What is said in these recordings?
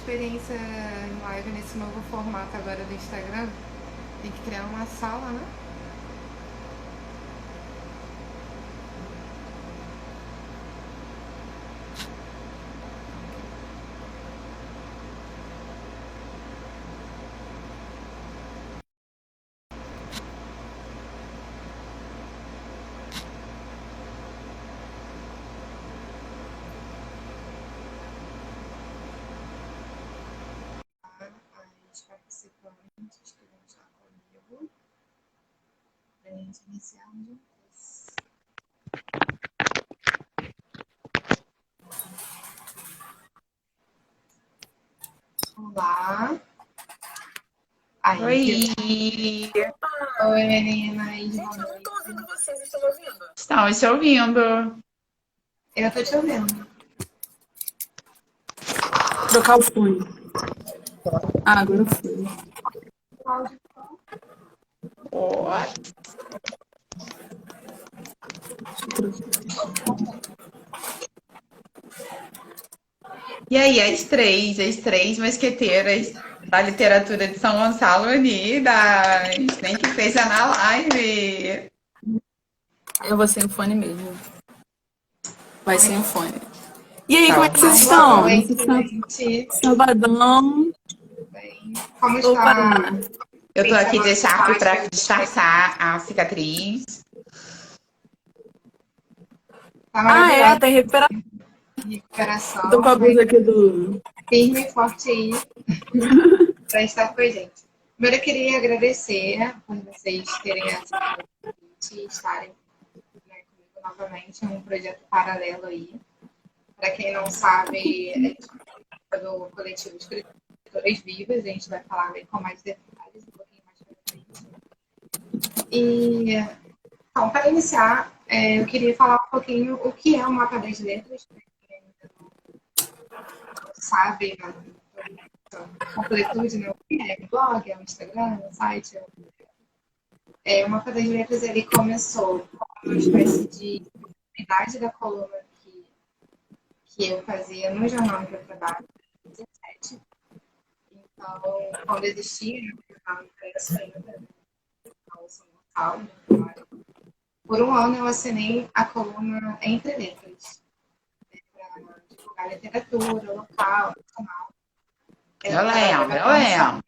experiência em live nesse novo formato agora do Instagram. Tem que criar uma sala, né? As participantes que vão estar comigo. Para a gente iniciar juntos. Olá. Aí, Oi! Oi, meninas. Gente, eu não tô ouvindo vocês, estão me ouvindo? Estamos te ouvindo. Eu tô te ouvindo. Trocar o fone. Agora foi. Ó. E aí, as três mosqueteiras da literatura de São Gonçalo unidas, nem que seja na live. Eu vou sem o fone mesmo. Vai sem o fone. E aí, como é que vocês Boa estão? noite, gente. Sabadão. Bem, como Opa! está? Eu tô aqui de Semana Sharp para fácil. disfarçar a cicatriz. Tá Ah, é, maravilhosa tem a recuperação. Tô com a blusa aqui do... Firme e forte aí para estar com a gente. Primeiro, eu queria agradecer por vocês terem aceitado o convite e estarem, né, comigo novamente em um projeto paralelo aí. Para quem não sabe, a gente é do coletivo Escritoras Vivas, a gente vai falar bem com mais detalhes um pouquinho mais para frente. E, então, para iniciar, eu queria falar um pouquinho o que é o Mapa das Letras, para quem ainda não sabe, completude, né? O que é o blog, é o Instagram, é o site. O Mapa das Letras ele começou com uma espécie de unidade da coluna que eu fazia no jornal em que eu trabalho, em 2017. Então, quando existia o jornal impresso ainda, no São Gonçalo, por um ano eu assinei a coluna Entre Letras, né, para divulgar literatura local, nacional. Eu lembro.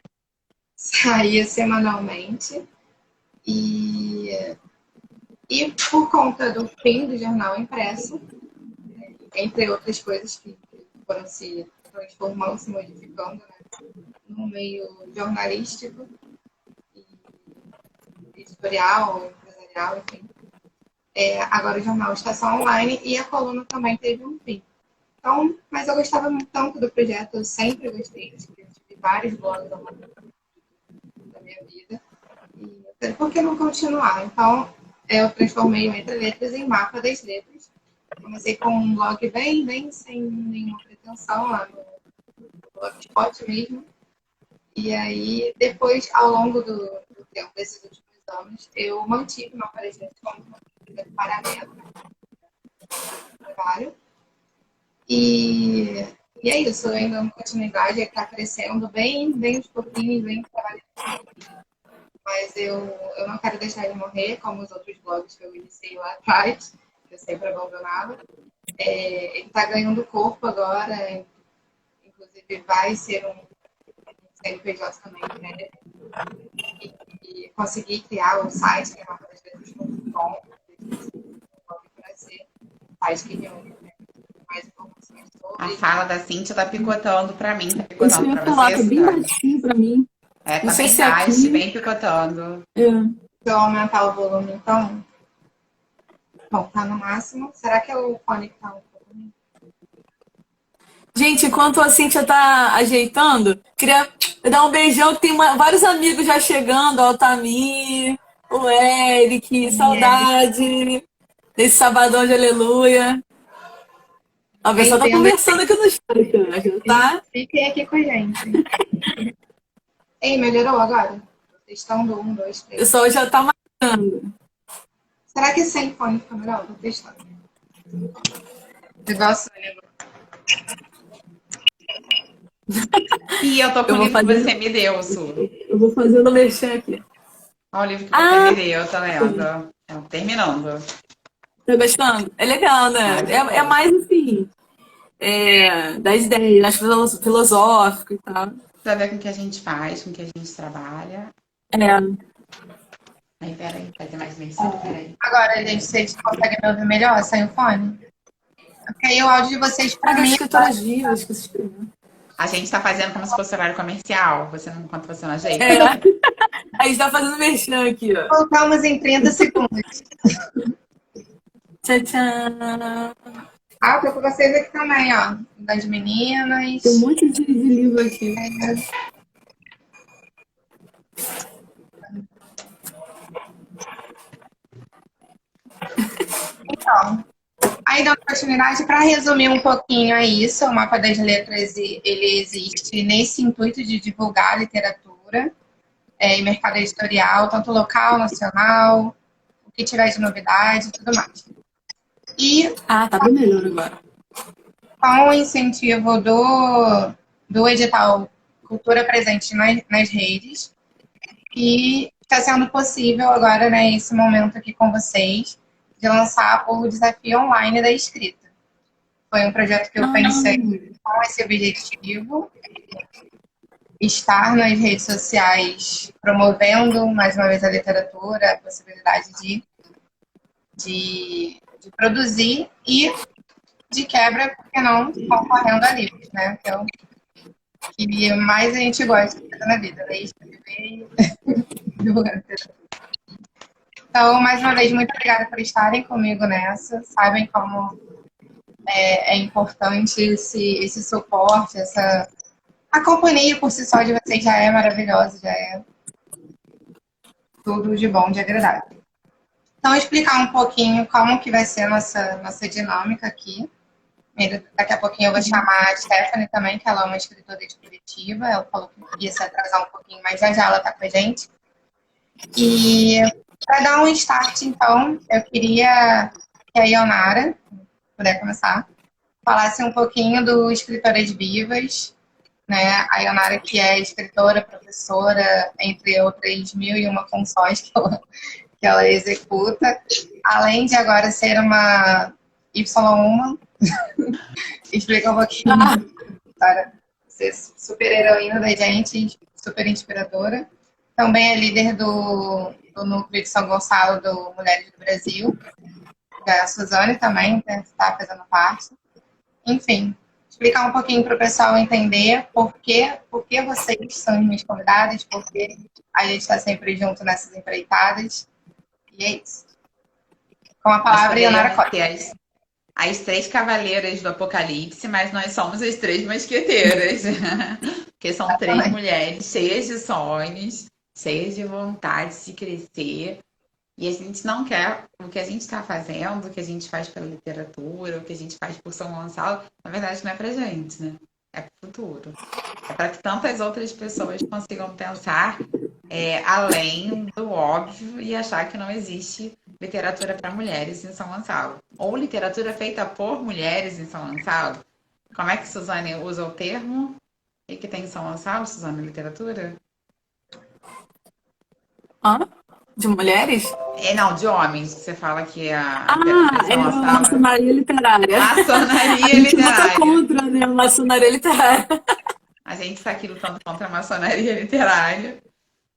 Saía semanalmente. E por conta do fim do jornal impresso, entre outras coisas que foram se transformando, se modificando, né, no meio jornalístico, e editorial, empresarial, enfim. Agora o jornal está só online e a coluna também teve um fim. Então, mas eu gostava tanto do projeto, eu sempre gostei, tive vários blogs ao longo da minha vida. E por que não continuar? Então, eu transformei o Entre Letras em Mapa das Letras. Comecei com um blog bem sem nenhuma pretensão, lá no Blogspot mesmo. E aí, depois, ao longo do tempo, desses últimos anos, eu mantive o Mapa das Letras como uma atividade paralela do trabalho. E é isso, eu ainda dando continuidade, está crescendo bem de pouquinho, bem trabalhando. Mas eu não quero deixar ele morrer, como os outros blogs que eu iniciei lá atrás, que eu sempre abandonava. Ele está ganhando corpo agora, inclusive vai ser um CNPJ também, né? E conseguir criar o site, que é mapatasletras.com, para ser um site que reúne, né, mais informações sobre. A fala da Cíntia tá picotando pra mim. Tá Isso picotando eu ia pra falar, você, tá bem Cidade? baixinho pra mim. Tá Não sei bem se é baixo, aqui. bem picotando. Se eu aumentar o volume, então. Bom, tá no máximo. Será que é o fone que tá um pouco ruim? Gente, enquanto a Cíntia tá ajeitando, queria dar um beijão, que tem vários amigos já chegando, ó, o Tamir, o Eric, saudade desse sabadão de aleluia. A pessoa tá Bem-vindo. conversando aqui no chat, tá? Fiquem aqui com a gente. Ei, melhorou agora? Testando, 1, 2, O 3. pessoal já tá marcando. Será que sem fone fica melhor? Vou testar. Negócio, né? E eu tô com Eu o vou livro que fazer, você me deu, Su. eu vou fazer no merchan aqui. Olha o livro que você Ah, me deu, tá lendo. Terminando. tá gostando? É legal, né? É Maravilhoso. mais assim, das ideias, filosófico e tal. Pra ver com o que a gente faz, com o que a gente trabalha. É. Aí, peraí, fazer mais merchan, peraí. Agora, gente, vocês conseguem me ouvir melhor sem o fone? Porque aí o áudio de vocês, Ah, pra das mim, escritoras vivas que se escreveu. A gente tá fazendo como se fosse horário comercial. Você não enquanto você não ajeita. É. A gente tá fazendo merchan aqui, ó. voltamos em 30 segundos. Tchau, tchau. Ah, eu tô com vocês aqui também, ó. Das Tem um meninas. monte de livro aqui. Então, aí dando continuidade, para resumir um pouquinho é isso, o Mapa das Letras ele existe nesse intuito de divulgar a literatura e mercado editorial, tanto local, nacional, o que tiver de novidade e tudo mais. E Ah, tá bem melhor agora. com o incentivo do edital Cultura Presente nas redes, e está sendo possível agora, né, esse momento aqui com vocês, de lançar o desafio online da escrita. Foi um projeto que eu pensei com esse objetivo, estar nas redes sociais promovendo, mais uma vez, a literatura, a possibilidade de produzir e, de quebra, por que não, concorrendo a livros, né? Que é o que mais a gente gosta de fazer na vida, né? Escrever e divulgar literatura. Então, mais uma vez, muito obrigada por estarem comigo nessa. Sabem como é importante esse suporte, a companhia por si só de vocês já é maravilhosa, já é tudo de bom, de agradável. Então, explicar um pouquinho como que vai ser a nossa dinâmica aqui. Daqui a pouquinho eu vou chamar a Stephanie também, que ela é uma escritora de Curitiba. Ela falou que ia se atrasar um pouquinho, mas já ela está com a gente. E para dar um start, então, eu queria que a Ionara, puder começar, falasse um pouquinho do Escritoras Vivas, né? A Ionara, que é escritora, professora, entre outras 1001 funções que ela executa, além de agora ser uma Y-Woman. Explica um pouquinho para ser super heroína da gente, super inspiradora. Também é líder do núcleo de São Gonçalo do Mulheres do Brasil. A Suzane também está fazendo parte. Enfim, explicar um pouquinho para o pessoal entender por que vocês são minhas convidadas, por que a gente está sempre junto nessas empreitadas. E é isso. Com a palavra, Ionara Costa. As três cavaleiras do Apocalipse, mas nós somos as três mosqueteiras. Porque são três mulheres cheias de sonhos, cheias de vontade de crescer. E a gente não quer o que a gente está fazendo, o que a gente faz pela literatura, o que a gente faz por São Gonçalo, na verdade não é pra gente, né? É pro futuro. É para que tantas outras pessoas consigam pensar além do óbvio e achar que não existe literatura para mulheres em São Gonçalo. Ou literatura feita por mulheres em São Gonçalo. Como é que Suzane usa o termo? E que tem em São Gonçalo, Suzane, literatura? De mulheres? Não, de homens. Você fala que a É a maçonaria literária. Maçonaria a gente literária. luta contra, né? A maçonaria literária. A gente está aqui lutando contra a maçonaria literária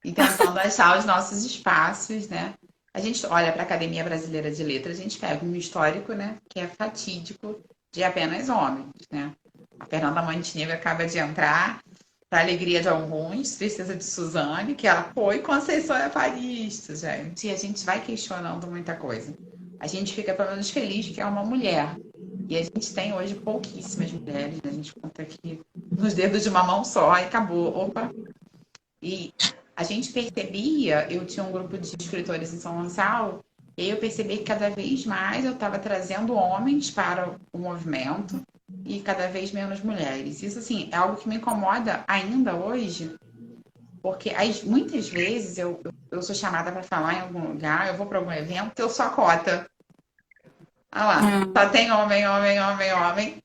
e tentando achar os nossos espaços, né? A gente olha para a Academia Brasileira de Letras, a gente pega um histórico, né, que é fatídico de apenas homens, né? A Fernanda Montenegro acaba de entrar, para a alegria de alguns, tristeza de Suzane, que ela foi Conceição Evaristo, gente. E a gente vai questionando muita coisa. A gente fica, pelo menos, feliz que é uma mulher. E a gente tem hoje pouquíssimas mulheres, né? A gente conta aqui nos dedos de uma mão só e acabou. Opa! E a gente percebia, eu tinha um grupo de escritores em São Gonçalo, e eu percebi que cada vez mais eu estava trazendo homens para o movimento e cada vez menos mulheres. Isso, assim, é algo que me incomoda ainda hoje, porque muitas vezes eu sou chamada para falar em algum lugar, eu vou para algum evento, eu sou a cota. Olha lá, só tem homem, homem, homem, homem.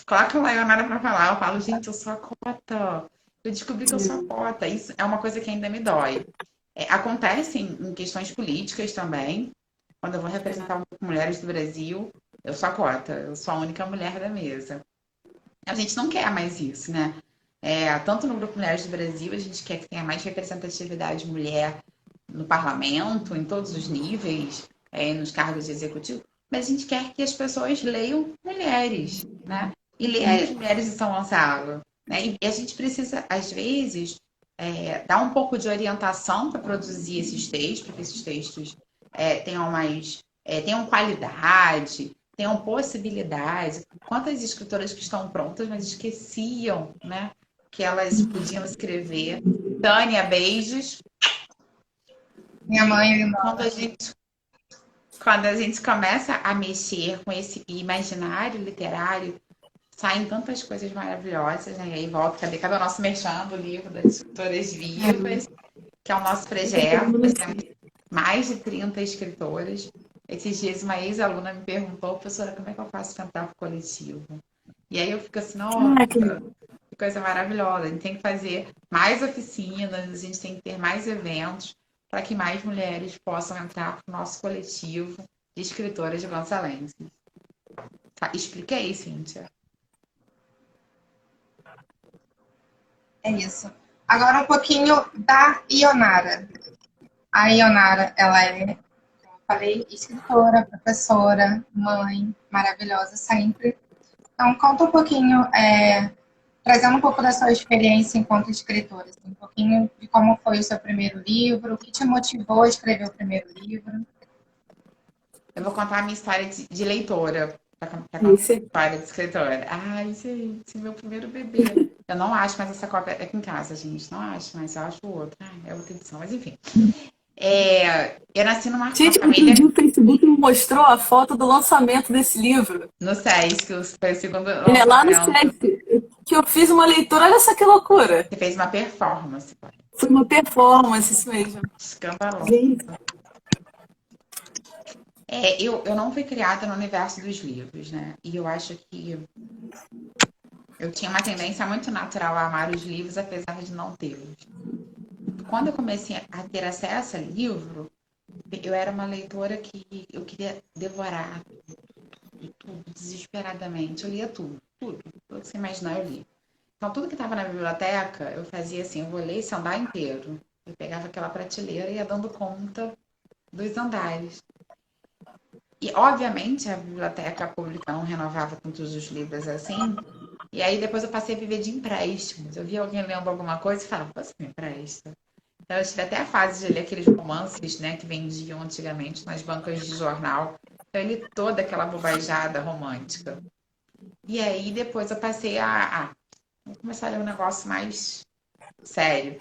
Coloca a Laionara pra falar. Eu falo, gente, eu sou a cota. Eu descobri que eu sou a cota. Isso é uma coisa que ainda me dói. Acontece em questões políticas também. Quando eu vou representar mulheres do Brasil, eu sou a cota. Eu sou a única mulher da mesa. A gente não quer mais isso, né? Tanto no Grupo Mulheres do Brasil, a gente quer que tenha mais representatividade de mulher no parlamento, em todos os níveis, nos cargos de executivo, mas a gente quer que as pessoas leiam mulheres, né? E leiam as mulheres de São Gonçalo, né? E a gente precisa, às vezes, dar um pouco de orientação para produzir esses textos, para que esses textos tenham qualidade, tenham possibilidade. Quantas escritoras que estão prontas, mas esqueciam, né? Que elas podiam escrever. Tânia, beijos. Minha mãe, Quando a gente começa a mexer com esse imaginário literário, saem tantas coisas maravilhosas, né? E aí volta, cadê o nosso merchan do livro das escritoras vivas, que é o nosso projeto. Nós temos mais de 30 escritoras. Esses dias uma ex-aluna me perguntou, professora, como é que eu faço cantar pro coletivo? E aí eu fico assim, nossa, que coisa maravilhosa. A gente tem que fazer mais oficinas, a gente tem que ter mais eventos para que mais mulheres possam entrar para o nosso coletivo de escritoras de gonçalenses. Tá, expliquei, Cíntia. é isso. Agora um pouquinho da Ionara. A Ionara, ela é, como eu falei, escritora, professora, mãe, maravilhosa sempre. Então, conta um pouquinho, trazendo um pouco da sua experiência enquanto escritora, assim, um pouquinho de como foi o seu primeiro livro, o que te motivou a escrever o primeiro livro. Eu vou contar a minha história de leitora, para contar a história de escritora. Ai, gente, meu primeiro bebê. Eu não acho mais essa cópia aqui em casa, gente. Não acho, mas eu acho outra. É outra edição, mas enfim. Eu nasci numa família... Gente, o Facebook me mostrou a foto do lançamento desse livro. No SESC, foi o segundo lá no SESC, que eu fiz uma leitura, olha só que loucura. Você fez uma performance. Foi uma performance, isso mesmo. Escandaloso. Gente. Eu não fui criada no universo dos livros, né? E eu acho que eu tinha uma tendência muito natural a amar os livros, apesar de não tê-los. Quando eu comecei a ter acesso a livro, eu era uma leitora que eu queria devorar tudo desesperadamente. Eu lia tudo. Tudo que você imaginar, eu li. Então, tudo que estava na biblioteca, eu fazia assim, eu vou ler esse andar inteiro. Eu pegava aquela prateleira e ia dando conta dos andares. E, obviamente, a biblioteca pública não renovava com todos os livros assim. E aí, depois eu passei a viver de empréstimos. Eu via alguém lendo alguma coisa e falava, você me empresta? Então, eu tive até a fase de ler aqueles romances, né, que vendiam antigamente nas bancas de jornal. Então, eu li toda aquela bobajada romântica. E aí, depois eu passei vou começar a ler um negócio mais sério.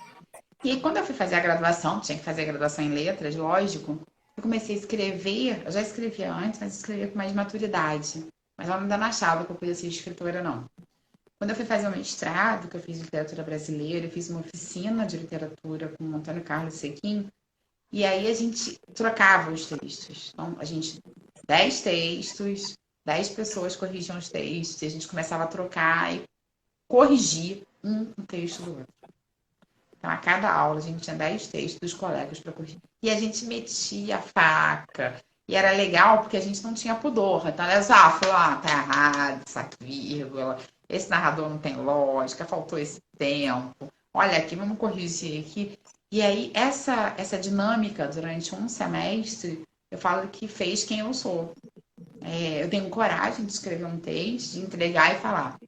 E aí, quando eu fui fazer a graduação, tinha que fazer a graduação em letras, lógico, eu comecei a escrever, eu já escrevia antes, mas escrevia com mais maturidade. Mas eu ainda não achava que eu podia ser escritora, não. Quando eu fui fazer o mestrado, que eu fiz literatura brasileira, eu fiz uma oficina de literatura com o Antônio Carlos Sequim, e aí a gente trocava os textos. Então, 10 textos, 10 pessoas corrigiam os textos, e a gente começava a trocar e corrigir um texto do outro. Então, a cada aula, a gente tinha 10 textos dos colegas para corrigir. E a gente metia a faca. E era legal porque a gente não tinha pudor. Então, ela falou, tá errado, essa vírgula, esse narrador não tem lógica, faltou esse tempo. Olha aqui, vamos corrigir aqui. E aí, essa dinâmica durante um semestre, eu falo que fez quem eu sou. Eu tenho coragem de escrever um texto, de entregar e falar.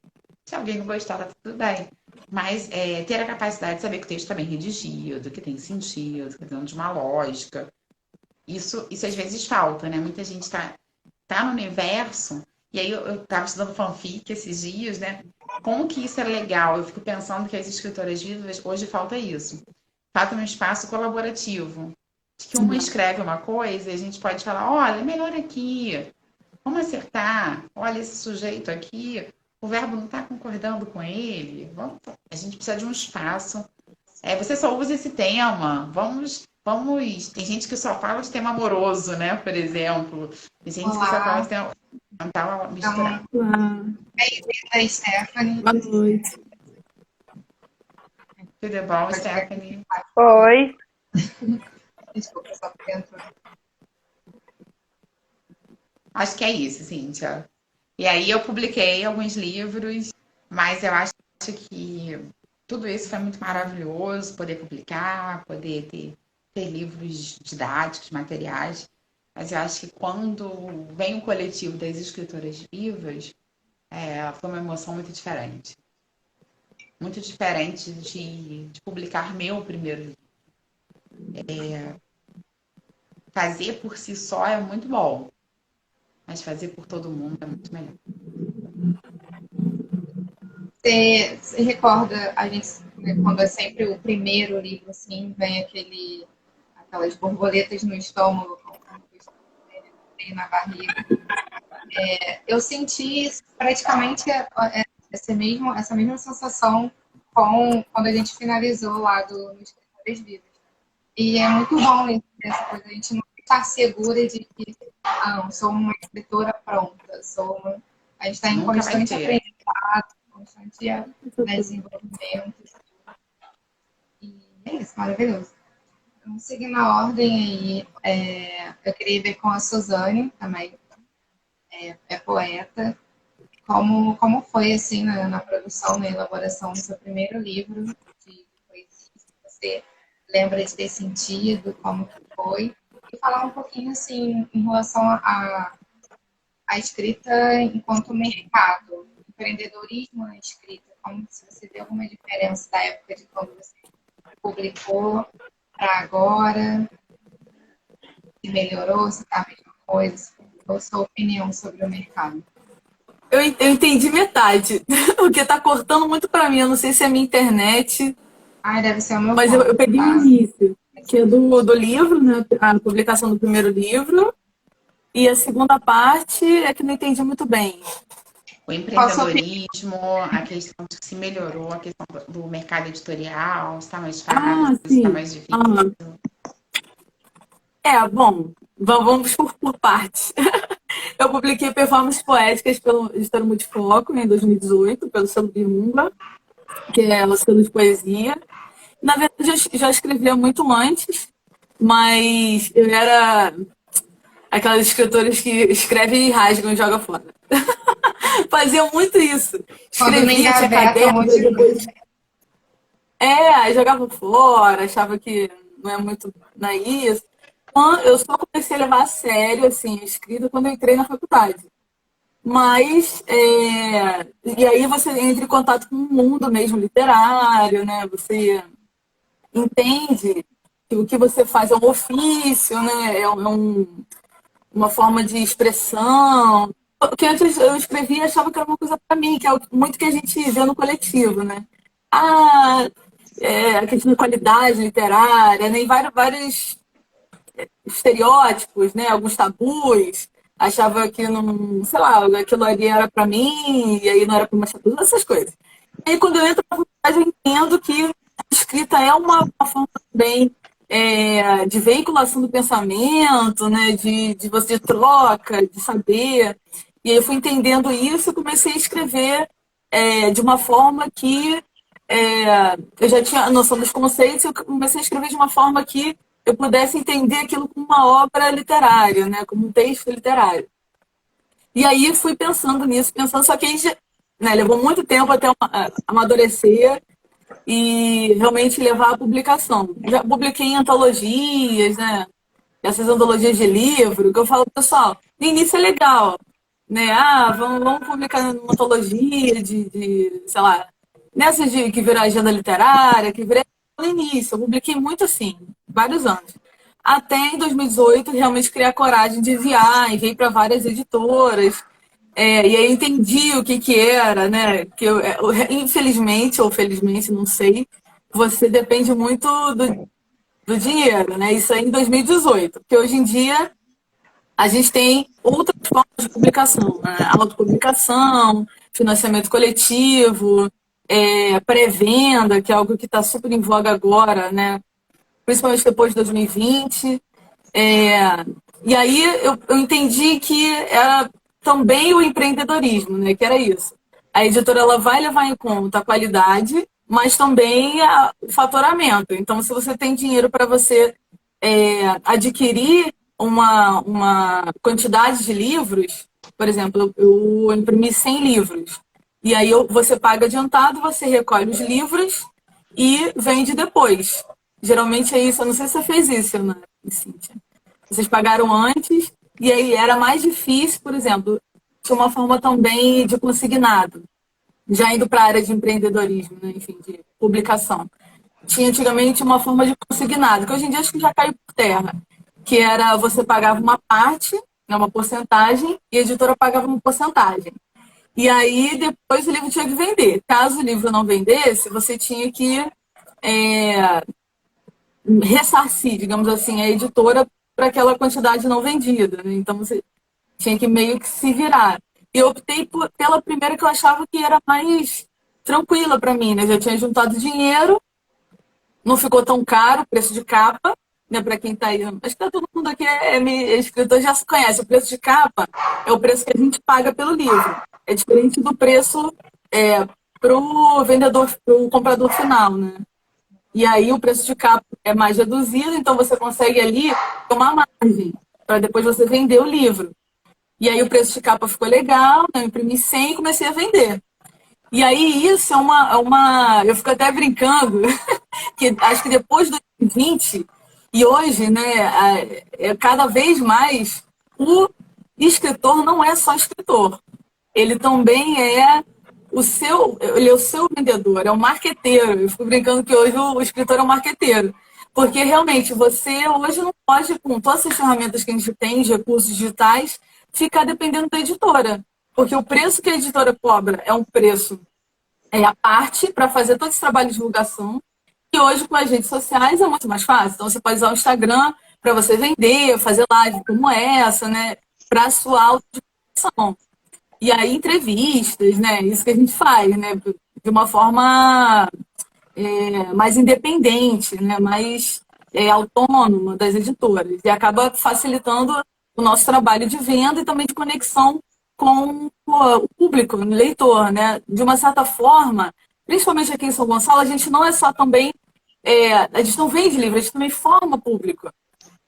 Se alguém não gostar, tá tudo bem. Mas ter a capacidade de saber que o texto está bem redigido, que tem sentido, que está dentro de uma lógica. Isso às vezes falta, né? Muita gente tá no universo. E aí eu estava estudando fanfic esses dias, né? Como que isso é legal? Eu fico pensando que as escritoras vivas, hoje falta isso. Falta um espaço colaborativo. De que uma escreve uma coisa e a gente pode falar, olha, é melhor aqui. Vamos acertar. Olha, esse sujeito aqui, o verbo não está concordando com ele. A gente precisa de um espaço. Você só usa esse tema. Vamos. Tem gente que só fala de tema amoroso, né? Por exemplo. Tem gente que só fala de tema... Não tava misturado. Então, Olá, bem-vinda, Stephanie. boa noite. Tudo bom, Pode ficar aqui. Stephanie? Oi. Desculpa, só porque entrou. Acho que é isso, Cíntia. E aí eu publiquei alguns livros, mas eu acho que tudo isso foi muito maravilhoso, poder publicar, poder ter livros didáticos, materiais. Mas eu acho que quando vem o coletivo das escritoras vivas, foi uma emoção muito diferente. Muito diferente de publicar meu primeiro livro. Fazer por si só é muito bom, mas fazer por todo mundo é muito melhor. Você se recorda, a gente, né, quando é sempre o primeiro livro, assim, vem aquelas borboletas no estômago, na barriga. Eu senti praticamente essa mesma sensação quando a gente finalizou lá no Escritoras Vivas. E é muito bom ler essa coisa, a gente não estar segura de que não, sou uma escritora pronta, a gente está em Nunca vai constante ter. aprendizado, constante desenvolvimento. E é isso, maravilhoso. Vamos seguir na ordem aí. Eu queria ver com a Suzane também, é poeta. Como foi, assim, na produção, na elaboração do seu primeiro livro de poesia? Se você lembra de ter sentido, como que foi? E falar um pouquinho, assim, em relação à escrita enquanto mercado, empreendedorismo na escrita, como se você vê alguma diferença da época de quando você publicou para agora, se melhorou, se está a mesma coisa, qual a sua opinião sobre o mercado? Eu entendi metade, porque tá cortando muito para mim. Eu não sei se é a minha internet, Ai, deve ser o meu mas ponto, eu peguei tá? o início, que é do livro, né? A publicação do primeiro livro. E a segunda parte é que não entendi muito bem. O empreendedorismo, a questão de se melhorou, a questão do mercado editorial, se está mais fácil, se está Sim. mais difícil. Bom, vamos por partes. Eu publiquei Performances Poéticas pelo Editora Multifoco em 2018, pelo selo Birumba, que é o selo de poesia. Na verdade, eu já escrevia muito antes, mas eu era aquelas escritoras que escrevem e rasgam e jogam fora. Fazia muito isso. Quando me Escrevia, tinha engaveta, caderno, depois... coisa. aí jogava fora, achava que não é muito isso. Eu só comecei a levar a sério, assim, a escrita quando eu entrei na faculdade. Mas, e aí você entra em contato com o mundo mesmo literário, né? Você entende que o que você faz é um ofício, né? Uma forma de expressão. Porque antes eu escrevia e achava que era uma coisa para mim, que é muito que a gente vê no coletivo, né? A questão de qualidade literária, né? E vários estereótipos, né? Alguns tabus. Achava que não, sei lá, aquilo ali era para mim, e aí não era para uma todas essas coisas. E aí, quando eu entro na faculdade, eu entendo que a escrita é uma forma também de veiculação do pensamento, né? De você troca, de saber. E aí eu fui entendendo isso e comecei a escrever de uma forma que eu já tinha a noção dos conceitos, eu comecei a escrever de uma forma que eu pudesse entender aquilo como uma obra literária, né? Como um texto literário. E aí fui pensando nisso, só que aí, né, levou muito tempo até amadurecer e realmente levar à publicação. Já publiquei em antologias, né? Essas antologias de livro, que eu falo, pessoal, no início é legal, né? Vamos publicar numa antologia sei lá, nessas que viram agenda literária, que virou no início. Eu publiquei muito assim, vários anos. Até em 2018, realmente criei a coragem de enviar, enviei para várias editoras. E aí eu entendi o que era, né? Que infelizmente, ou felizmente, não sei, você depende muito do dinheiro, né? Isso aí em 2018. Porque hoje em dia a gente tem outras formas de publicação, né? Autopublicação, financiamento coletivo, pré-venda, que é algo que está super em voga agora, né? Principalmente depois de 2020. E aí eu entendi que era também o empreendedorismo, né? Que era isso. A editora ela vai levar em conta a qualidade, mas também o faturamento. Então, se você tem dinheiro para você adquirir uma quantidade de livros, por exemplo, eu imprimi 100 livros. E aí você paga adiantado, você recolhe os livros e vende depois. Geralmente é isso. Eu não sei se você fez isso, né, Cíntia? Vocês pagaram antes e aí era mais difícil, por exemplo, tinha uma forma também de consignado, já indo para a área de empreendedorismo, né? Enfim, de publicação. Tinha antigamente uma forma de consignado, que hoje em dia acho que já caiu por terra, que era você pagava uma parte, né, uma porcentagem, e a editora pagava uma porcentagem. E aí depois o livro tinha que vender. Caso o livro não vendesse, você tinha que ressarcir, digamos assim, a editora para aquela quantidade não vendida, né? Então você tinha que meio que se virar. E eu optei pela primeira que eu achava que era mais tranquila para mim, né? Já tinha juntado dinheiro, não ficou tão caro o preço de capa, né? Para quem está aí, acho que tá todo mundo aqui é escritor, já se conhece. O preço de capa é o preço que a gente paga pelo livro. É diferente do preço para o vendedor, para o comprador final, né? E aí o preço de capa é mais reduzido, então você consegue ali ter uma margem para depois você vender o livro. E aí o preço de capa ficou legal, né? Eu imprimi 100 e comecei a vender. E aí isso é uma... Eu fico até brincando, que acho que depois de 2020 e hoje, né, cada vez mais o escritor não é só escritor. Ele também ele é o seu vendedor, é o marqueteiro. Eu fico brincando que hoje o escritor é o marqueteiro. Porque realmente você hoje não pode, com todas as ferramentas que a gente tem, de recursos digitais, ficar dependendo da editora. Porque o preço que a editora cobra é um preço à parte para fazer todo esse trabalho de divulgação. E hoje, com as redes sociais, é muito mais fácil. Então, você pode usar o Instagram para você vender, fazer live como essa, né? Para a sua autodivulgação. E aí, entrevistas, né? Isso que a gente faz, né? De uma forma mais independente, né? Mais autônoma das editoras. E acaba facilitando o nosso trabalho de venda e também de conexão com o público, o leitor, né? De uma certa forma, principalmente aqui em São Gonçalo, a gente não é só também... a gente não vende livro, a gente também forma público.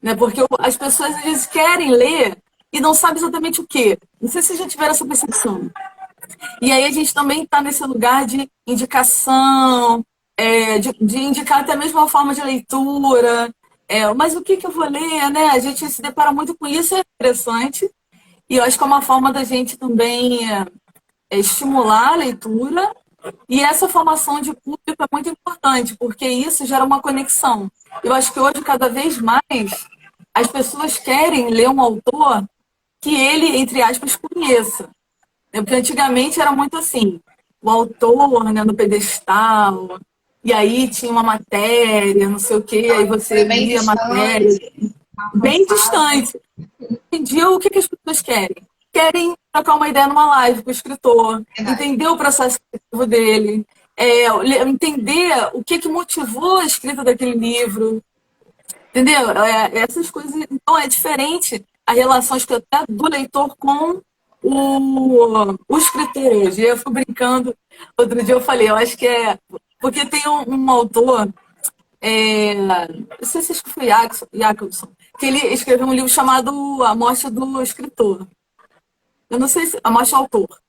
Né? Porque as pessoas, às vezes, querem ler e não sabem exatamente o quê. Não sei se já tiveram essa percepção. E aí a gente também está nesse lugar de indicação, de indicar até mesmo a forma de leitura. Mas o que eu vou ler, né? A gente se depara muito com isso, é interessante. E eu acho que é uma forma da gente também estimular a leitura. E essa formação de público é muito importante, porque isso gera uma conexão. Eu acho que hoje, cada vez mais, as pessoas querem ler um autor que ele, entre aspas, conheça. Porque antigamente era muito assim, o autor, né, no pedestal, e aí tinha uma matéria, não sei o quê, aí você lia a matéria, bem distante. Hoje em dia, o que as pessoas querem? Querem trocar uma ideia numa live com o escritor, entender o processo criativo dele, entender o que motivou a escrita daquele livro, entendeu? Essas coisas. Então, é diferente a relação até do leitor com o escritor hoje. Eu fico brincando. Outro dia eu falei, eu acho que porque tem um autor, não sei se foi Jacobson, que ele escreveu um livro chamado A Morte do Escritor. Eu não sei se... A Morte do Autor.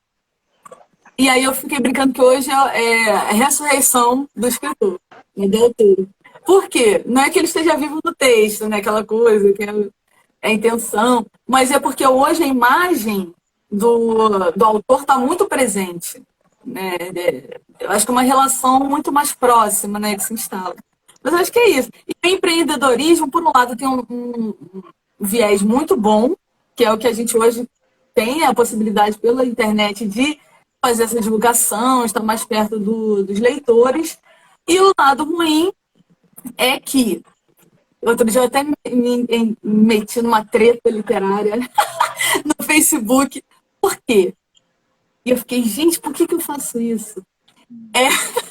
E aí eu fiquei brincando que hoje é a ressurreição do escritor, né, do autor. Por quê? Não é que ele esteja vivo no texto, né? Aquela coisa que é a intenção, mas é porque hoje a imagem do autor está muito presente. Né? Eu acho que é uma relação muito mais próxima, né, que se instala. Mas eu acho que é isso. E o empreendedorismo, por um lado, tem um viés muito bom, que é o que a gente hoje tem a possibilidade pela internet de fazer essa divulgação, estar mais perto dos leitores. E o lado ruim é que outro dia eu até me meti numa treta literária no Facebook. Por quê? E eu fiquei, gente, por que eu faço isso?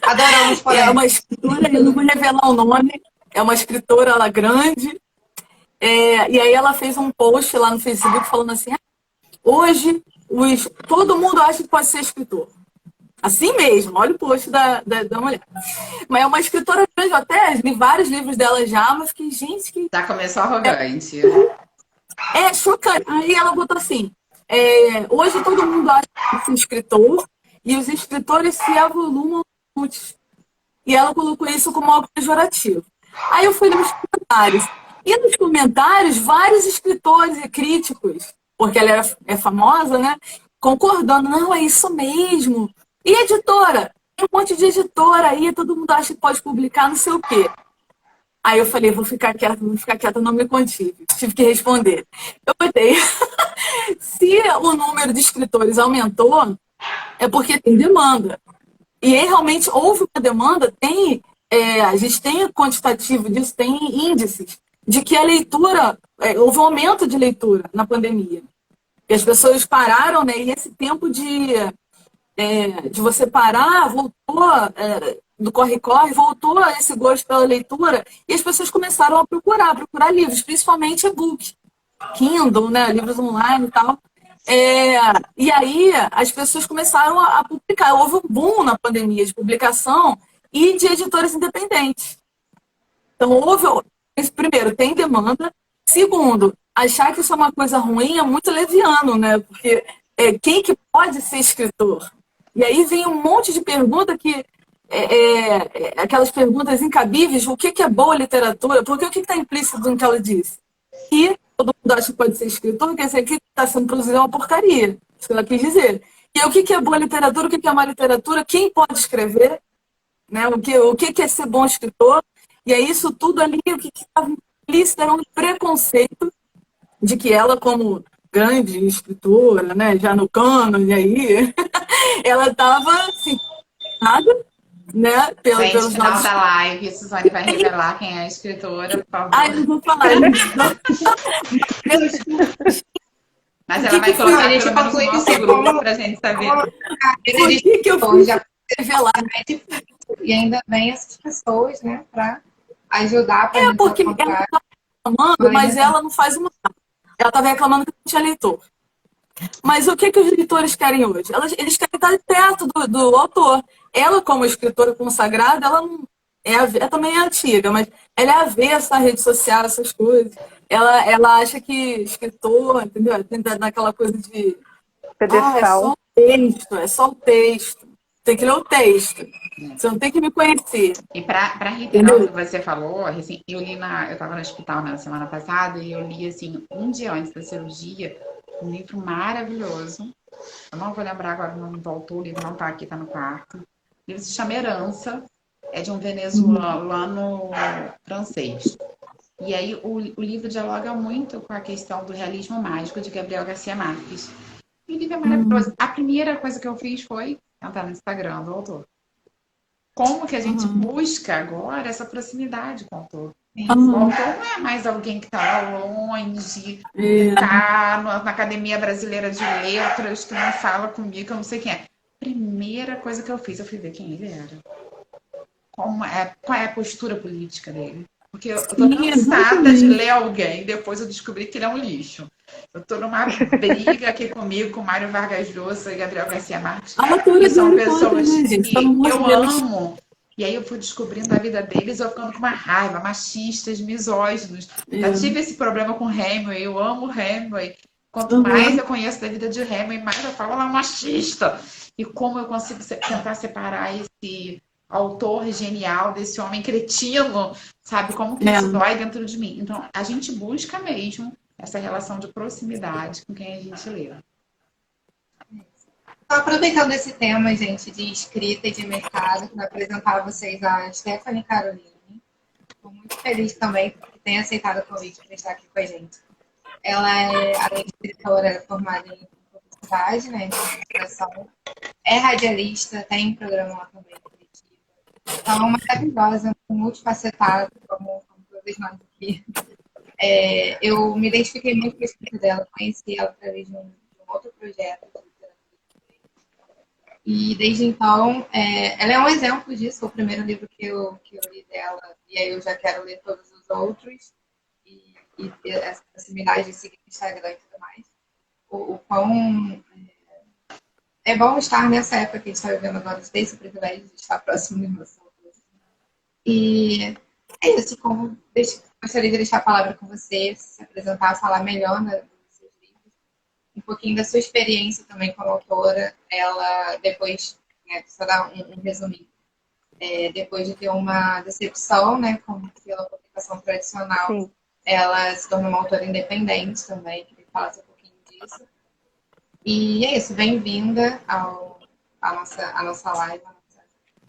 Adoramos, É uma escritora, eu não vou revelar o nome, é uma escritora, ela grande, e aí ela fez um post lá no Facebook falando assim, hoje todo mundo acha que pode ser escritor. Assim mesmo, olha o post da mulher. Mas é uma escritora grande, eu até li vários livros dela já, mas que, gente, que Já começou arrogante. é chocante. Aí ela botou assim: hoje todo mundo acha que pode ser escritor e os escritores se avolumam muitos. E ela colocou isso como algo pejorativo. Aí eu fui nos comentários. E nos comentários, vários escritores e críticos, porque ela é famosa, né? Concordando, não, é isso mesmo. E editora? Tem um monte de editora aí, todo mundo acha que pode publicar, não sei o quê. Aí eu falei, vou ficar quieta, não me contive. Tive que responder. Eu botei, se o número de escritores aumentou, é porque tem demanda. E aí realmente houve uma demanda, a gente tem quantitativo disso, tem índices de que a leitura, houve um aumento de leitura na pandemia. E as pessoas pararam, né? E esse tempo de você parar, voltou, do corre-corre, voltou esse gosto pela leitura, e as pessoas começaram a procurar livros, principalmente e-book, Kindle, né? Livros online e tal. E aí as pessoas começaram a publicar. Houve um boom na pandemia de publicação e de editores independentes. Então, primeiro, tem demanda. Segundo, achar que isso é uma coisa ruim é muito leviano, né? Porque quem que pode ser escritor? E aí vem um monte de pergunta que aquelas perguntas incabíveis, o que é boa literatura? Porque o que está implícito no que ela disse? Que todo mundo acha que pode ser escritor, quer dizer que está sendo produzido uma porcaria. Isso que ela quis dizer. E o que é boa literatura, o que é má literatura, quem pode escrever, né? O que é ser bom escritor. E é isso tudo ali, o que estava implícito era um preconceito de que ela, como grande escritora, né, já no cânone aí, ela estava assim, nada, né, Gente, pelos final nossos... da live, Suzane vai revelar quem é a escritora, por favor. Ai, não vou falar isso. Mas ela vai colocar a gente pelo menos no conclui nosso que grupo pra gente saber. Por que eu fui já revelar? é difícil. E ainda vem essas pessoas, né, para ajudar para a gente Porque ela encontrar estava reclamando, mas ela não faz uma... Ela estava reclamando que não tinha leitor. Mas o que os leitores querem hoje? Eles querem estar perto do autor. Ela, como escritora consagrada, ela não ela também é antiga, mas ela é avessa à rede social, essas coisas. Ela acha que escritor, entendeu? Tem naquela coisa de Pedestal. é só o texto. Tem que ler o texto. Você não tem que me conhecer. E para reiterar o Entendeu? que você falou, assim, eu estava no hospital na semana passada e eu li, assim, um dia antes da cirurgia, um livro maravilhoso. Eu não vou lembrar agora o nome do autor, o livro não está aqui, está no quarto. O livro se chama Herança, é de um venezuelano francês. E aí o livro dialoga muito com a questão do realismo mágico de Gabriel Garcia Marques. E o livro é maravilhoso. A primeira coisa que eu fiz foi entrar no Instagram do autor. Como que a gente busca agora essa proximidade com o autor? O autor não é mais alguém que está lá longe, que está na Academia Brasileira de Letras, que não fala comigo, que eu não sei quem é. Primeira coisa que eu fiz, eu fui ver quem ele era. Qual é a postura política dele? Porque eu tô cansada de ler alguém, depois eu descobri que ele é um lixo. Eu tô numa briga aqui comigo, com Mário Vargas Llosa e Gabriel Garcia Marques. Que são pessoas que eu amo. E aí eu fui descobrindo a vida deles, eu ficando com uma raiva, machistas, misóginos. Já tive esse problema com Hemingway, eu amo Hemingway. Quanto mais eu conheço da vida de Hemingway, mais eu falo, ela é machista. E como eu consigo tentar separar esse autor genial desse homem cretino, sabe? Como que isso dói dentro de mim. Então, a gente busca mesmo essa relação de proximidade com quem a gente lê. Aproveitando esse tema, gente, de escrita e de mercado, vou apresentar a vocês a Stephanie Caroline. Estou muito feliz também por ter aceitado o convite para estar aqui com a gente. Ela é, além de escritora, formada em publicidade, né, em administração, é radialista, tem programa lá também. Então, maravilhosa, multifacetada, como todas nós aqui. Eu me identifiquei muito com a escrita dela, conheci ela através de um outro projeto. E desde então, ela é um exemplo disso. O primeiro livro que eu li dela, e aí eu já quero ler todos os outros, e ter essa proximidade de seguir no Instagram e tudo mais. O quão é bom estar nessa época que a gente está vivendo agora, de ter esse privilégio de estar próximo de você. E é isso, gostaria de deixar a palavra com você, se apresentar, falar melhor dos seus livros, um pouquinho da sua experiência também como autora. Ela, depois, só dar um resuminho, depois de ter uma decepção, né, pela publicação tradicional, sim, ela se tornou uma autora independente também, queria falar um pouquinho disso. E é isso, bem-vinda à nossa live, ao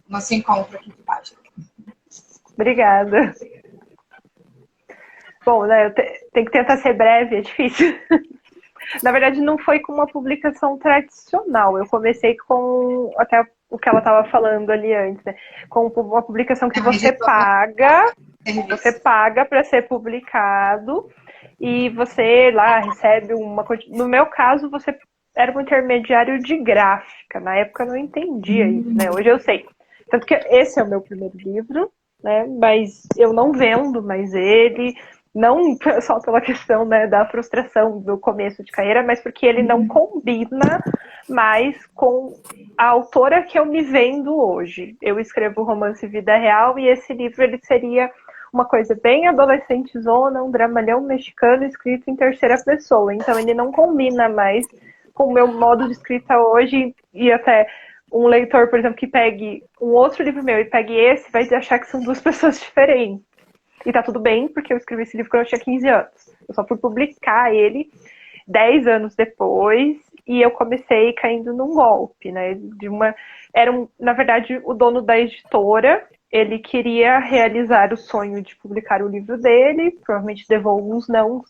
nosso encontro aqui de baixo. Obrigada. Bom, né, eu tenho que tentar ser breve, é difícil. Na verdade, não foi com uma publicação tradicional. Eu comecei com, até o que ela estava falando ali antes, né? Com uma publicação que você paga para ser publicado e você lá recebe uma... No meu caso, você era um intermediário de gráfica. Na época eu não entendia isso, né? Hoje eu sei. Tanto que esse é o meu primeiro livro, né? Mas eu não vendo mais ele, não só pela questão, né, da frustração do começo de carreira, mas porque ele não combina mais com a autora que eu me vendo hoje. Eu escrevo romance vida real e esse livro ele seria uma coisa bem adolescentezona, um dramalhão mexicano escrito em terceira pessoa. Então ele não combina mais com o meu modo de escrita hoje e até... Um leitor, por exemplo, que pegue um outro livro meu e pegue esse, vai achar que são duas pessoas diferentes. E tá tudo bem, porque eu escrevi esse livro quando eu tinha 15 anos. Eu só fui publicar ele 10 anos depois e eu comecei caindo num golpe, né? Na verdade, o dono da editora, ele queria realizar o sonho de publicar o livro dele, provavelmente levou alguns não.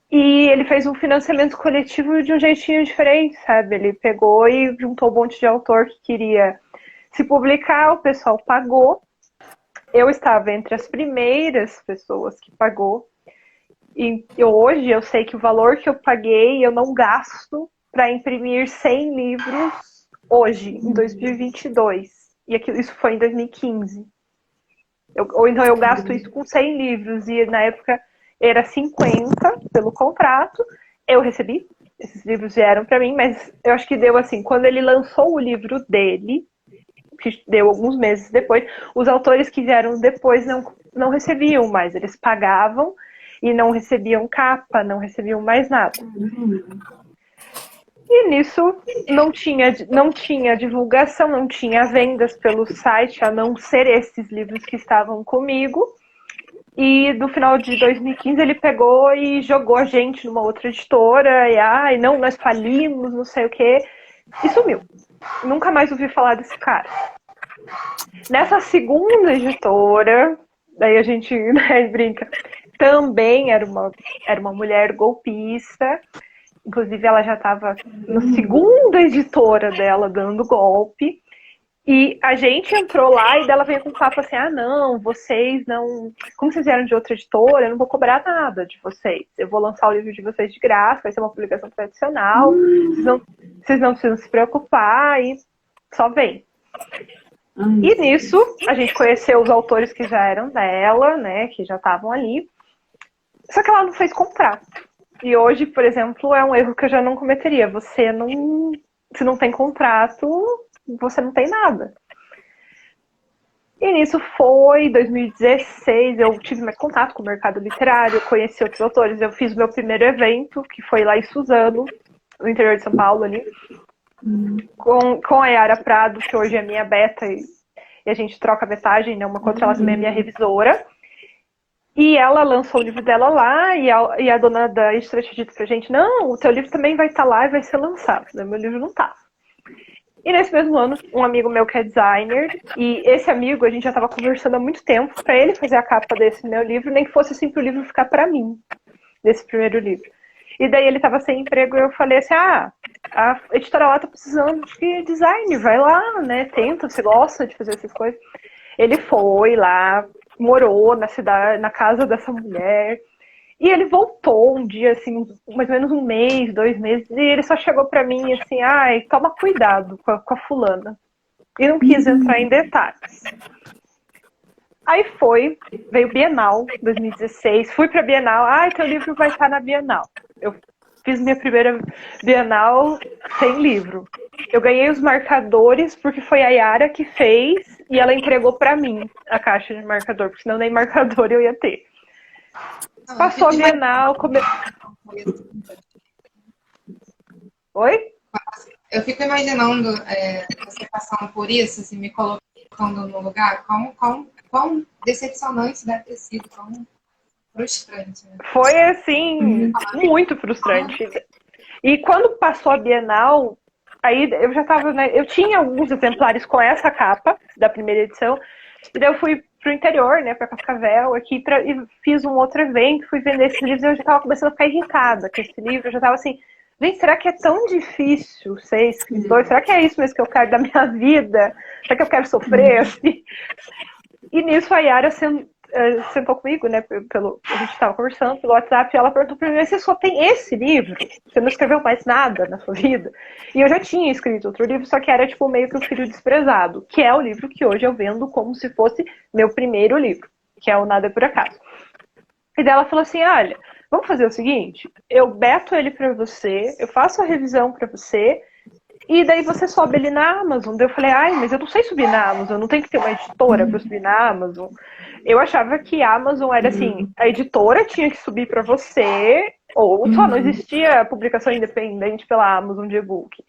E ele fez um financiamento coletivo de um jeitinho diferente, sabe? Ele pegou e juntou um monte de autor que queria se publicar, o pessoal pagou. Eu estava entre as primeiras pessoas que pagou. E hoje eu sei que o valor que eu paguei eu não gasto para imprimir 100 livros hoje, em 2022. E isso foi em 2015. Ou então eu gasto isso com 100 livros e na época... Era 50 pelo contrato, eu recebi, esses livros vieram para mim, mas eu acho que deu assim, quando ele lançou o livro dele, que deu alguns meses depois, os autores que vieram depois não recebiam mais, eles pagavam e não recebiam capa, não recebiam mais nada. E nisso não tinha divulgação, não tinha vendas pelo site, a não ser esses livros que estavam comigo. E no final de 2015 ele pegou e jogou a gente numa outra editora. E não, nós falimos, não sei o quê. E sumiu. Nunca mais ouvi falar desse cara. Nessa segunda editora, daí a gente, né, brinca, também era uma mulher golpista. Inclusive ela já estava na segunda editora dela dando golpe. E a gente entrou lá e dela veio com um papo assim, não, vocês não... Como vocês vieram de outra editora, eu não vou cobrar nada de vocês. Eu vou lançar o livro de vocês de graça, vai ser uma publicação tradicional. Vocês não precisam se preocupar e só vem. E nisso, a gente conheceu os autores que já eram dela, né, que já estavam ali. Só que ela não fez contrato. E hoje, por exemplo, é um erro que eu já não cometeria. Se não tem contrato... você não tem nada. E nisso foi 2016, eu tive mais contato com o mercado literário, conheci outros autores, eu fiz o meu primeiro evento, que foi lá em Suzano, no interior de São Paulo ali, com a Yara Prado, que hoje é minha beta, e a gente troca a metagem, né, uma contra ela também é minha revisora. E ela lançou o livro dela lá, e a dona da editora tinha dito pra gente, não, o teu livro também vai estar lá e vai ser lançado. Meu livro não tá. E nesse mesmo ano, um amigo meu que é designer, e esse amigo, a gente já estava conversando há muito tempo para ele fazer a capa desse meu livro, nem que fosse assim para o livro ficar para mim, desse primeiro livro. E daí ele estava sem emprego e eu falei assim, a editora lá tá precisando de design, vai lá, né, tenta, você gosta de fazer essas coisas. Ele foi lá, morou na cidade, na casa dessa mulher, e ele voltou um dia, assim, mais ou menos um mês, 2 meses, e ele só chegou pra mim assim, toma cuidado com a fulana. E não quis entrar em detalhes. Aí veio Bienal 2016, fui pra Bienal, teu livro vai estar na Bienal. Eu fiz minha primeira Bienal sem livro. Eu ganhei os marcadores porque foi a Yara que fez e ela entregou pra mim a caixa de marcador, porque senão nem marcador eu ia ter. Passou a Bienal, Oi? Eu fico imaginando você passando por isso, assim, me colocando no lugar, quão decepcionante deve ter sido, quão frustrante. Né? Foi, assim, muito frustrante. E quando passou a Bienal, aí eu já tava, né, eu tinha alguns exemplares com essa capa da primeira edição, e daí eu fui pro interior, né, pra Cascavel, aqui, e fiz um outro evento, fui vender esses livros, e eu já tava começando a ficar irritada com esse livro, eu já tava assim, gente, será que é tão difícil ser escritor? Será que é isso mesmo que eu quero da minha vida? Será que eu quero sofrer, assim? E nisso a Yara sentou comigo, né, a gente estava conversando pelo WhatsApp, e ela perguntou para mim, você só tem esse livro? Você não escreveu mais nada na sua vida? E eu já tinha escrito outro livro, só que era tipo meio que o Filho Desprezado, que é o livro que hoje eu vendo como se fosse meu primeiro livro, que é o Nada é Por Acaso. E daí ela falou assim, olha, vamos fazer o seguinte, eu beto ele para você, eu faço a revisão para você, e daí você sobe ele na Amazon. Daí eu falei, ai, mas eu não sei subir na Amazon, não tem que ter uma editora para subir na Amazon. Eu achava que a Amazon era assim, a editora tinha que subir para você, ou só não existia publicação independente pela Amazon de e-book.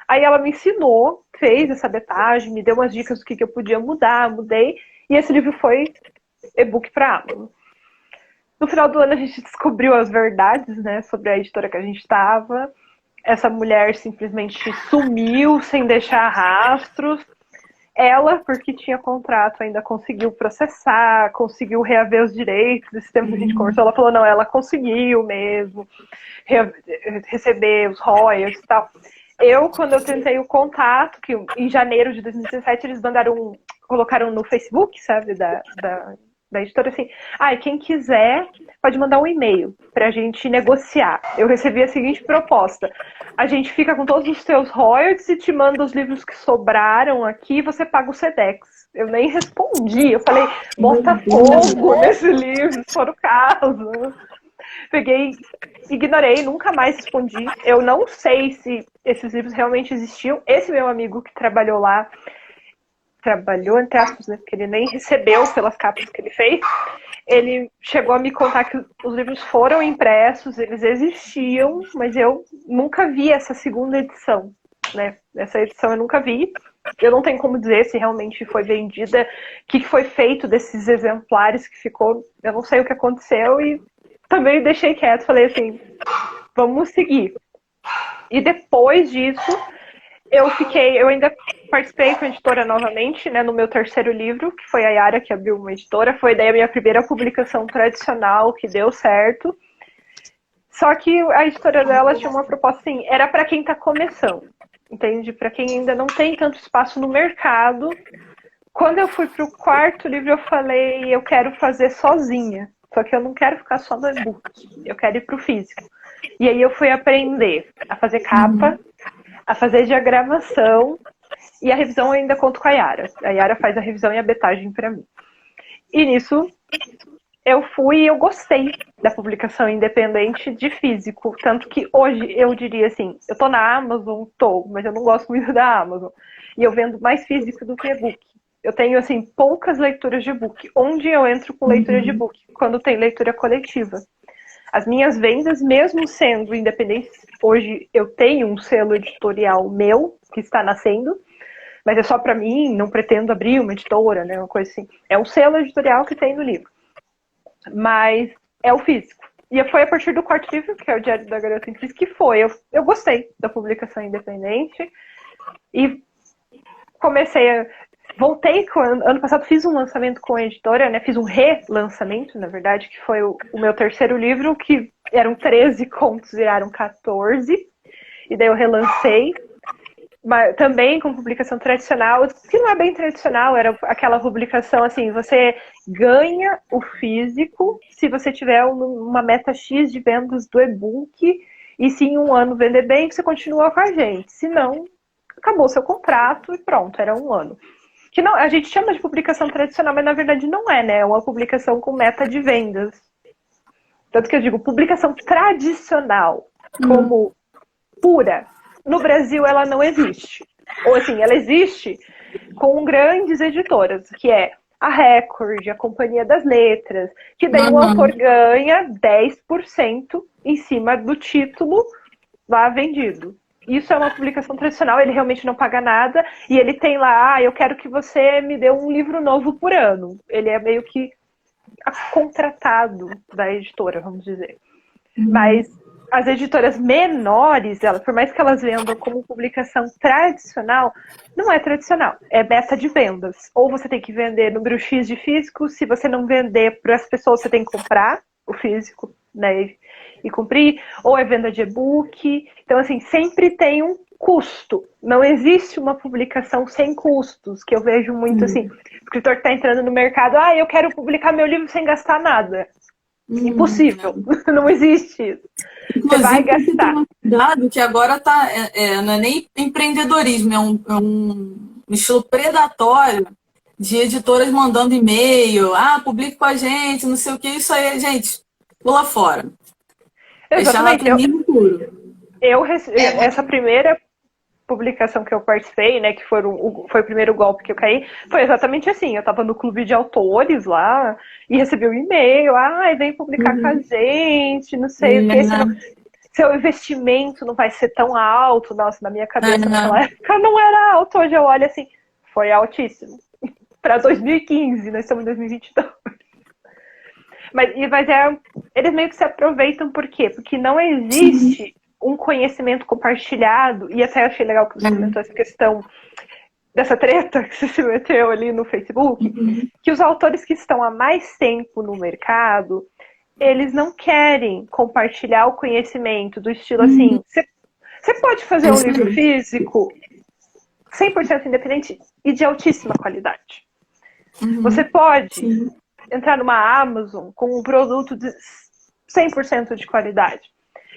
Aí ela me ensinou, fez essa betagem, me deu umas dicas do que eu podia mudar, mudei, e esse livro foi e-book para Amazon. No final do ano a gente descobriu as verdades, né, sobre a editora que a gente estava. Essa mulher simplesmente sumiu sem deixar rastros. Ela, porque tinha contrato, ainda conseguiu processar, conseguiu reaver os direitos. Esse tempo que a gente conversou, ela falou, não, ela conseguiu mesmo receber os royalties e tal. Quando eu tentei o contato, que em janeiro de 2017 eles colocaram no Facebook, sabe, da editora, assim, quem quiser pode mandar um e-mail pra gente negociar. Eu recebi a seguinte proposta, a gente fica com todos os teus royalties e te manda os livros que sobraram aqui e você paga o Sedex. Eu nem respondi, eu falei, bota fogo nesse livro, se for o caso. Peguei, ignorei, nunca mais respondi. Eu não sei se esses livros realmente existiam. Esse meu amigo que trabalhou lá, entre aspas, né, porque ele nem recebeu pelas capas que ele fez, ele chegou a me contar que os livros foram impressos, eles existiam, mas eu nunca vi essa segunda edição, né? Essa edição eu nunca vi. Eu não tenho como dizer se realmente foi vendida, o que foi feito desses exemplares que ficou, eu não sei o que aconteceu e também deixei quieto, falei assim, vamos seguir. E depois disso, eu ainda participei com a editora novamente, né, no meu terceiro livro, que foi a Yara que abriu uma editora, foi daí a minha primeira publicação tradicional, que deu certo. Só que a editora dela tinha uma proposta assim, era para quem está começando, entende? Para quem ainda não tem tanto espaço no mercado. Quando eu fui para o quarto livro, eu falei, eu quero fazer sozinha, só que eu não quero ficar só no e-book, eu quero ir para o físico. E aí eu fui aprender a fazer capa, a fazer diagramação, e a revisão eu ainda conto com a Yara. A Yara faz a revisão e a betagem para mim. E nisso, eu fui e eu gostei da publicação independente de físico. Tanto que hoje eu diria assim, eu tô na Amazon, mas eu não gosto muito da Amazon. E eu vendo mais físico do que e-book. Eu tenho, assim, poucas leituras de e-book. Onde eu entro com leitura de e-book? Quando tem leitura coletiva. As minhas vendas, mesmo sendo independentes, hoje eu tenho um selo editorial meu, que está nascendo, mas é só para mim, não pretendo abrir uma editora, né, uma coisa assim. É um selo editorial que tem no livro. Mas é o físico. E foi a partir do quarto livro, que é o Diário da Garota em Crise, que foi. Eu gostei da publicação independente e voltei, ano passado fiz um lançamento com a editora, né? Fiz um relançamento, na verdade, que foi o meu terceiro livro, que eram 13 contos, viraram 14. E daí eu relancei, mas também com publicação tradicional, que não é bem tradicional, era aquela publicação assim, você ganha o físico se você tiver uma meta X de vendas do e-book, e se em um ano vender bem, você continua com a gente. Se não, acabou seu contrato e pronto, era um ano. Que não, a gente chama de publicação tradicional, mas na verdade não é, né? É uma publicação com meta de vendas. Tanto que eu digo publicação tradicional. como pura, no Brasil ela não existe. Ou assim, ela existe com grandes editoras, que é a Record, a Companhia das Letras, que daí o autor ganha 10% em cima do título lá vendido. Isso é uma publicação tradicional, ele realmente não paga nada, e ele tem lá, eu quero que você me dê um livro novo por ano. Ele é meio que contratado da editora, vamos dizer. Mas as editoras menores, por mais que elas vendam como publicação tradicional, não é tradicional, é meta de vendas. Ou você tem que vender número X de físico, se você não vender para as pessoas, você tem que comprar o físico, né, e cumprir, ou é venda de e-book. Então, assim, sempre tem um custo. Não existe uma publicação sem custos, que eu vejo muito assim, o escritor que está entrando no mercado, eu quero publicar meu livro sem gastar nada. Impossível, não existe isso. Você vai gastar. Cuidado que agora não é nem empreendedorismo, é um estilo predatório de editoras mandando e-mail, publique com a gente, não sei o que, isso aí, gente, pula fora. Exatamente. Puro. Essa primeira publicação que eu participei, né, que foi o primeiro golpe que eu caí, foi exatamente assim. Eu tava no clube de autores lá e recebi um e-mail, vem publicar com a gente, não sei o que, seu investimento não vai ser tão alto. Nossa, na minha cabeça naquela época não era alto, hoje eu olho assim, foi altíssimo. Para 2015, nós estamos em 2022. Mas eles meio que se aproveitam, por quê? Porque não existe um conhecimento compartilhado, e até achei legal que você comentou essa questão dessa treta que você se meteu ali no Facebook, que os autores que estão há mais tempo no mercado, eles não querem compartilhar o conhecimento do estilo assim, você pode fazer um livro físico 100% independente e de altíssima qualidade. Você pode entrar numa Amazon com um produto de 100% de qualidade.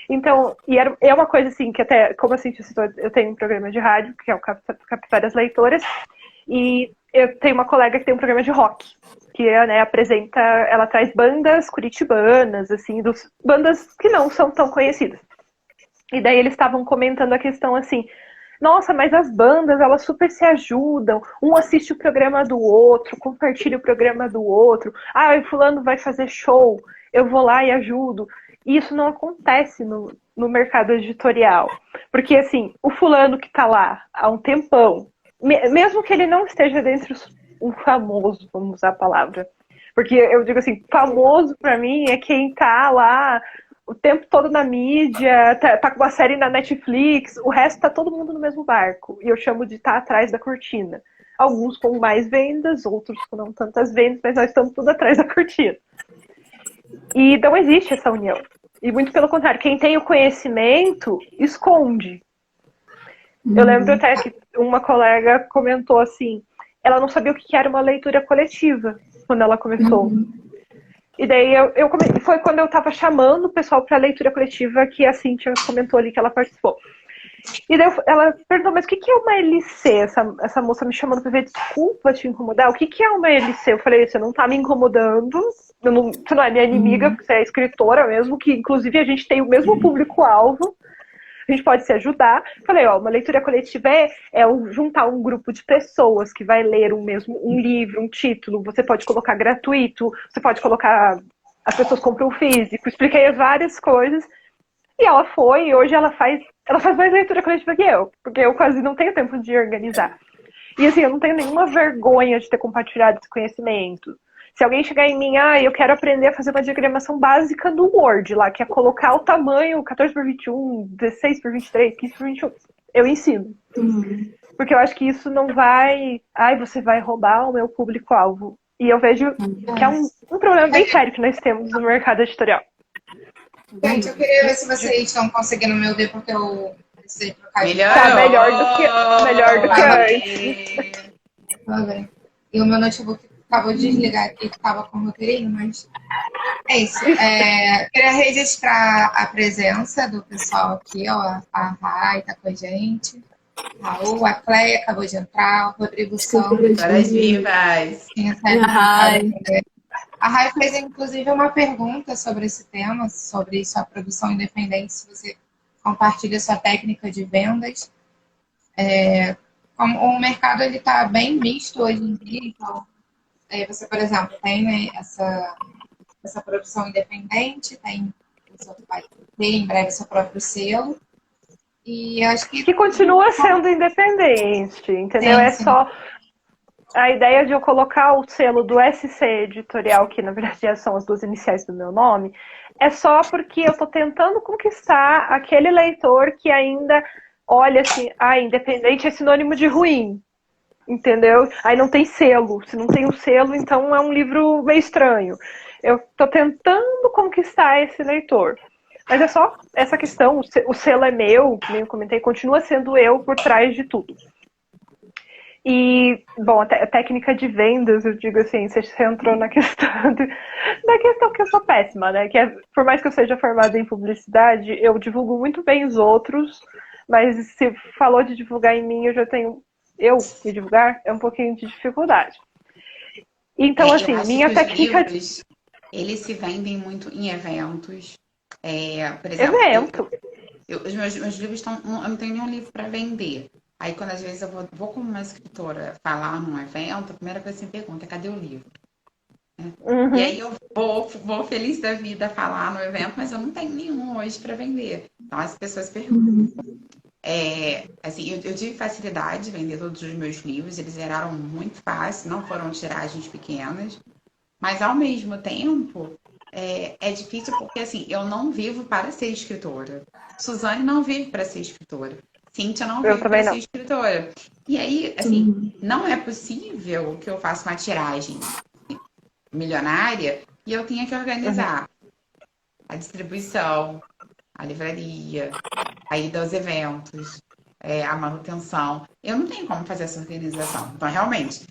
Então, é uma coisa assim, que até, como assim, eu tenho um programa de rádio, que é o Captar as Leitoras, e eu tenho uma colega que tem um programa de rock, que apresenta, ela traz bandas curitibanas, assim, bandas que não são tão conhecidas. E daí eles estavam comentando a questão assim, nossa, mas as bandas, elas super se ajudam, um assiste o programa do outro, compartilha o programa do outro, o fulano vai fazer show, eu vou lá e ajudo. E isso não acontece no mercado editorial. Porque, assim, o fulano que tá lá há um tempão, mesmo que ele não esteja dentro um famoso, vamos usar a palavra. Porque eu digo assim, famoso pra mim é quem tá lá o tempo todo na mídia, tá com uma série na Netflix, o resto tá todo mundo no mesmo barco. E eu chamo de estar atrás da cortina. Alguns com mais vendas, outros com não tantas vendas, mas nós estamos tudo atrás da cortina. E não existe essa união. E muito pelo contrário, quem tem o conhecimento esconde. Eu lembro até que uma colega comentou assim, ela não sabia o que era uma leitura coletiva quando ela começou. E daí foi quando eu estava chamando o pessoal para a leitura coletiva, que a Cíntia comentou ali que ela participou. E daí ela perguntou, mas o que é uma LC? Essa moça me chamando para ver, desculpa te incomodar, o que é uma LC? Eu falei, você não tá me incomodando, você não é minha inimiga, porque você é escritora mesmo, que inclusive a gente tem o mesmo público-alvo, a gente pode se ajudar. Falei, uma leitura coletiva é juntar um grupo de pessoas que vai ler um livro, um título, você pode colocar gratuito, você pode colocar, as pessoas compram o físico, expliquei várias coisas. E ela foi, e hoje ela faz mais leitura coletiva que eu, porque eu quase não tenho tempo de organizar. E assim, eu não tenho nenhuma vergonha de ter compartilhado esse conhecimento. Se alguém chegar em mim, eu quero aprender a fazer uma diagramação básica do Word lá, que é colocar o tamanho 14:21, 16:23, 15:21, eu ensino. Porque eu acho que isso não vai, você vai roubar o meu público-alvo. E eu vejo que é um problema bem sério que nós temos no mercado editorial. Gente, eu queria ver se vocês estão conseguindo me ouvir, porque eu precisei trocar de Tá melhor do que antes. Tá bem. E o meu notebook acabou de desligar aqui, que estava com o roteirinho, mas é isso. Queria registrar a presença do pessoal aqui, ó. A Rai tá com a gente. Raul, a Cleia acabou de entrar, o Rodrigo Santos. Caras vivas. A Rai fez, inclusive, uma pergunta sobre esse tema, sobre sua produção independente, se você compartilha sua técnica de vendas. Como o mercado está bem misto hoje em dia, então você, por exemplo, tem, né, essa produção independente, você vai ter em breve seu próprio selo, e eu acho Que continua sendo independente, entendeu? Sim, É sim. só a ideia de eu colocar o selo do SC Editorial, que na verdade são as duas iniciais do meu nome, é só porque eu estou tentando conquistar aquele leitor que ainda olha assim, independente é sinônimo de ruim, entendeu? Aí não tem selo. Se não tem um selo, então é um livro meio estranho. Eu estou tentando conquistar esse leitor. Mas é só essa questão, o selo é meu, nem eu comentei, continua sendo eu por trás de tudo. E, bom, a técnica de vendas, eu digo assim, você entrou na questão, da questão que eu sou péssima, né? Que por mais que eu seja formada em publicidade, eu divulgo muito bem os outros, mas se falou de divulgar em mim, eu me divulgar, é um pouquinho de dificuldade. Então, assim, Eu acho minha que os técnica... livros, eles se vendem muito em eventos. Por exemplo, Evento. os meus livros estão. Eu não tenho nenhum livro para vender. Aí, quando às vezes eu vou como uma escritora falar num evento, a primeira coisa que você pergunta é cadê o livro? Uhum. E aí eu vou feliz da vida falar no evento, mas eu não tenho nenhum hoje para vender. Então as pessoas perguntam. Assim, eu tive facilidade de vender todos os meus livros, eles eram muito fáceis, não foram tiragens pequenas, mas ao mesmo tempo é difícil porque assim, eu não vivo para ser escritora. Suzane não vive para ser escritora. Cíntia não Eu vive também para não. ser escritora. E aí, assim, não é possível que eu faça uma tiragem milionária e eu tenha que organizar a distribuição, a livraria, a ida aos eventos, a manutenção. Eu não tenho como fazer essa organização. Então, realmente,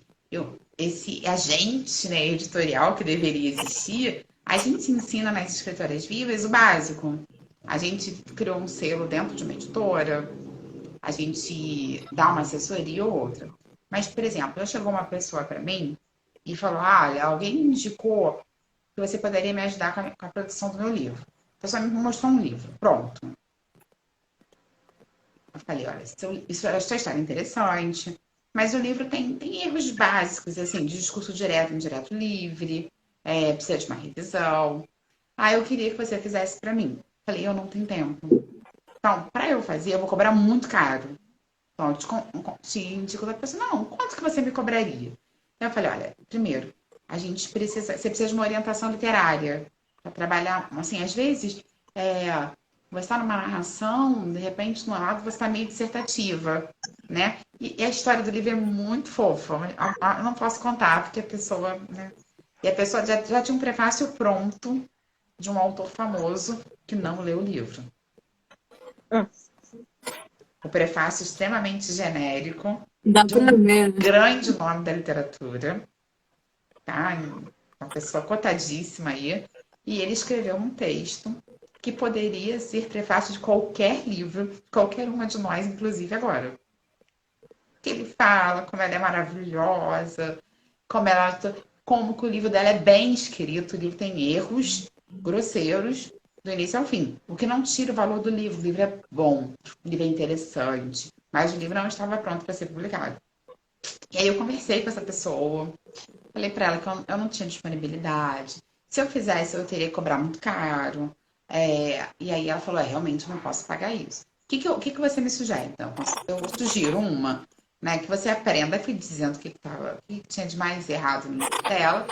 esse agente, né, editorial que deveria existir, a gente ensina nas escritoras vivas o básico. A gente criou um selo dentro de uma editora, a gente dá uma assessoria ou outra. Mas, por exemplo, chegou uma pessoa para mim e falou: olha, alguém me indicou que você poderia me ajudar com a produção do meu livro. A pessoa me mostrou um livro, pronto. Eu falei, olha, isso é uma história interessante, mas o livro tem erros básicos, assim, de discurso direto, indireto livre, precisa de uma revisão. Ah, eu queria que você fizesse para mim. Falei, eu não tenho tempo. Então, para eu fazer, eu vou cobrar muito caro. Então, eu te indico a pessoa, não, quanto que você me cobraria? Eu falei, olha, primeiro, você precisa de uma orientação literária para trabalhar, assim, às vezes, você está numa narração, de repente, no lado você está meio dissertativa, né? E a história do livro é muito fofa, eu não posso contar, porque a pessoa, né? E a pessoa já tinha um prefácio pronto de um autor famoso que não leu o livro. O prefácio extremamente genérico, Dá de pra um ver, né? grande nome da literatura, tá? Uma pessoa cotadíssima aí. E ele escreveu um texto que poderia ser prefácio de qualquer livro, qualquer uma de nós, inclusive agora. Que ele fala como ela é maravilhosa, como que o livro dela é bem escrito, o livro tem erros grosseiros do início ao fim. O que não tira o valor do livro. O livro é bom, o livro é interessante, mas o livro não estava pronto para ser publicado. E aí eu conversei com essa pessoa, falei para ela que eu não tinha disponibilidade. Se eu fizesse, eu teria que cobrar muito caro. E aí ela falou, realmente eu não posso pagar isso. O que você me sugere? Então, eu sugiro uma, né, que você aprenda, fui dizendo o que tinha de mais errado no livro dela,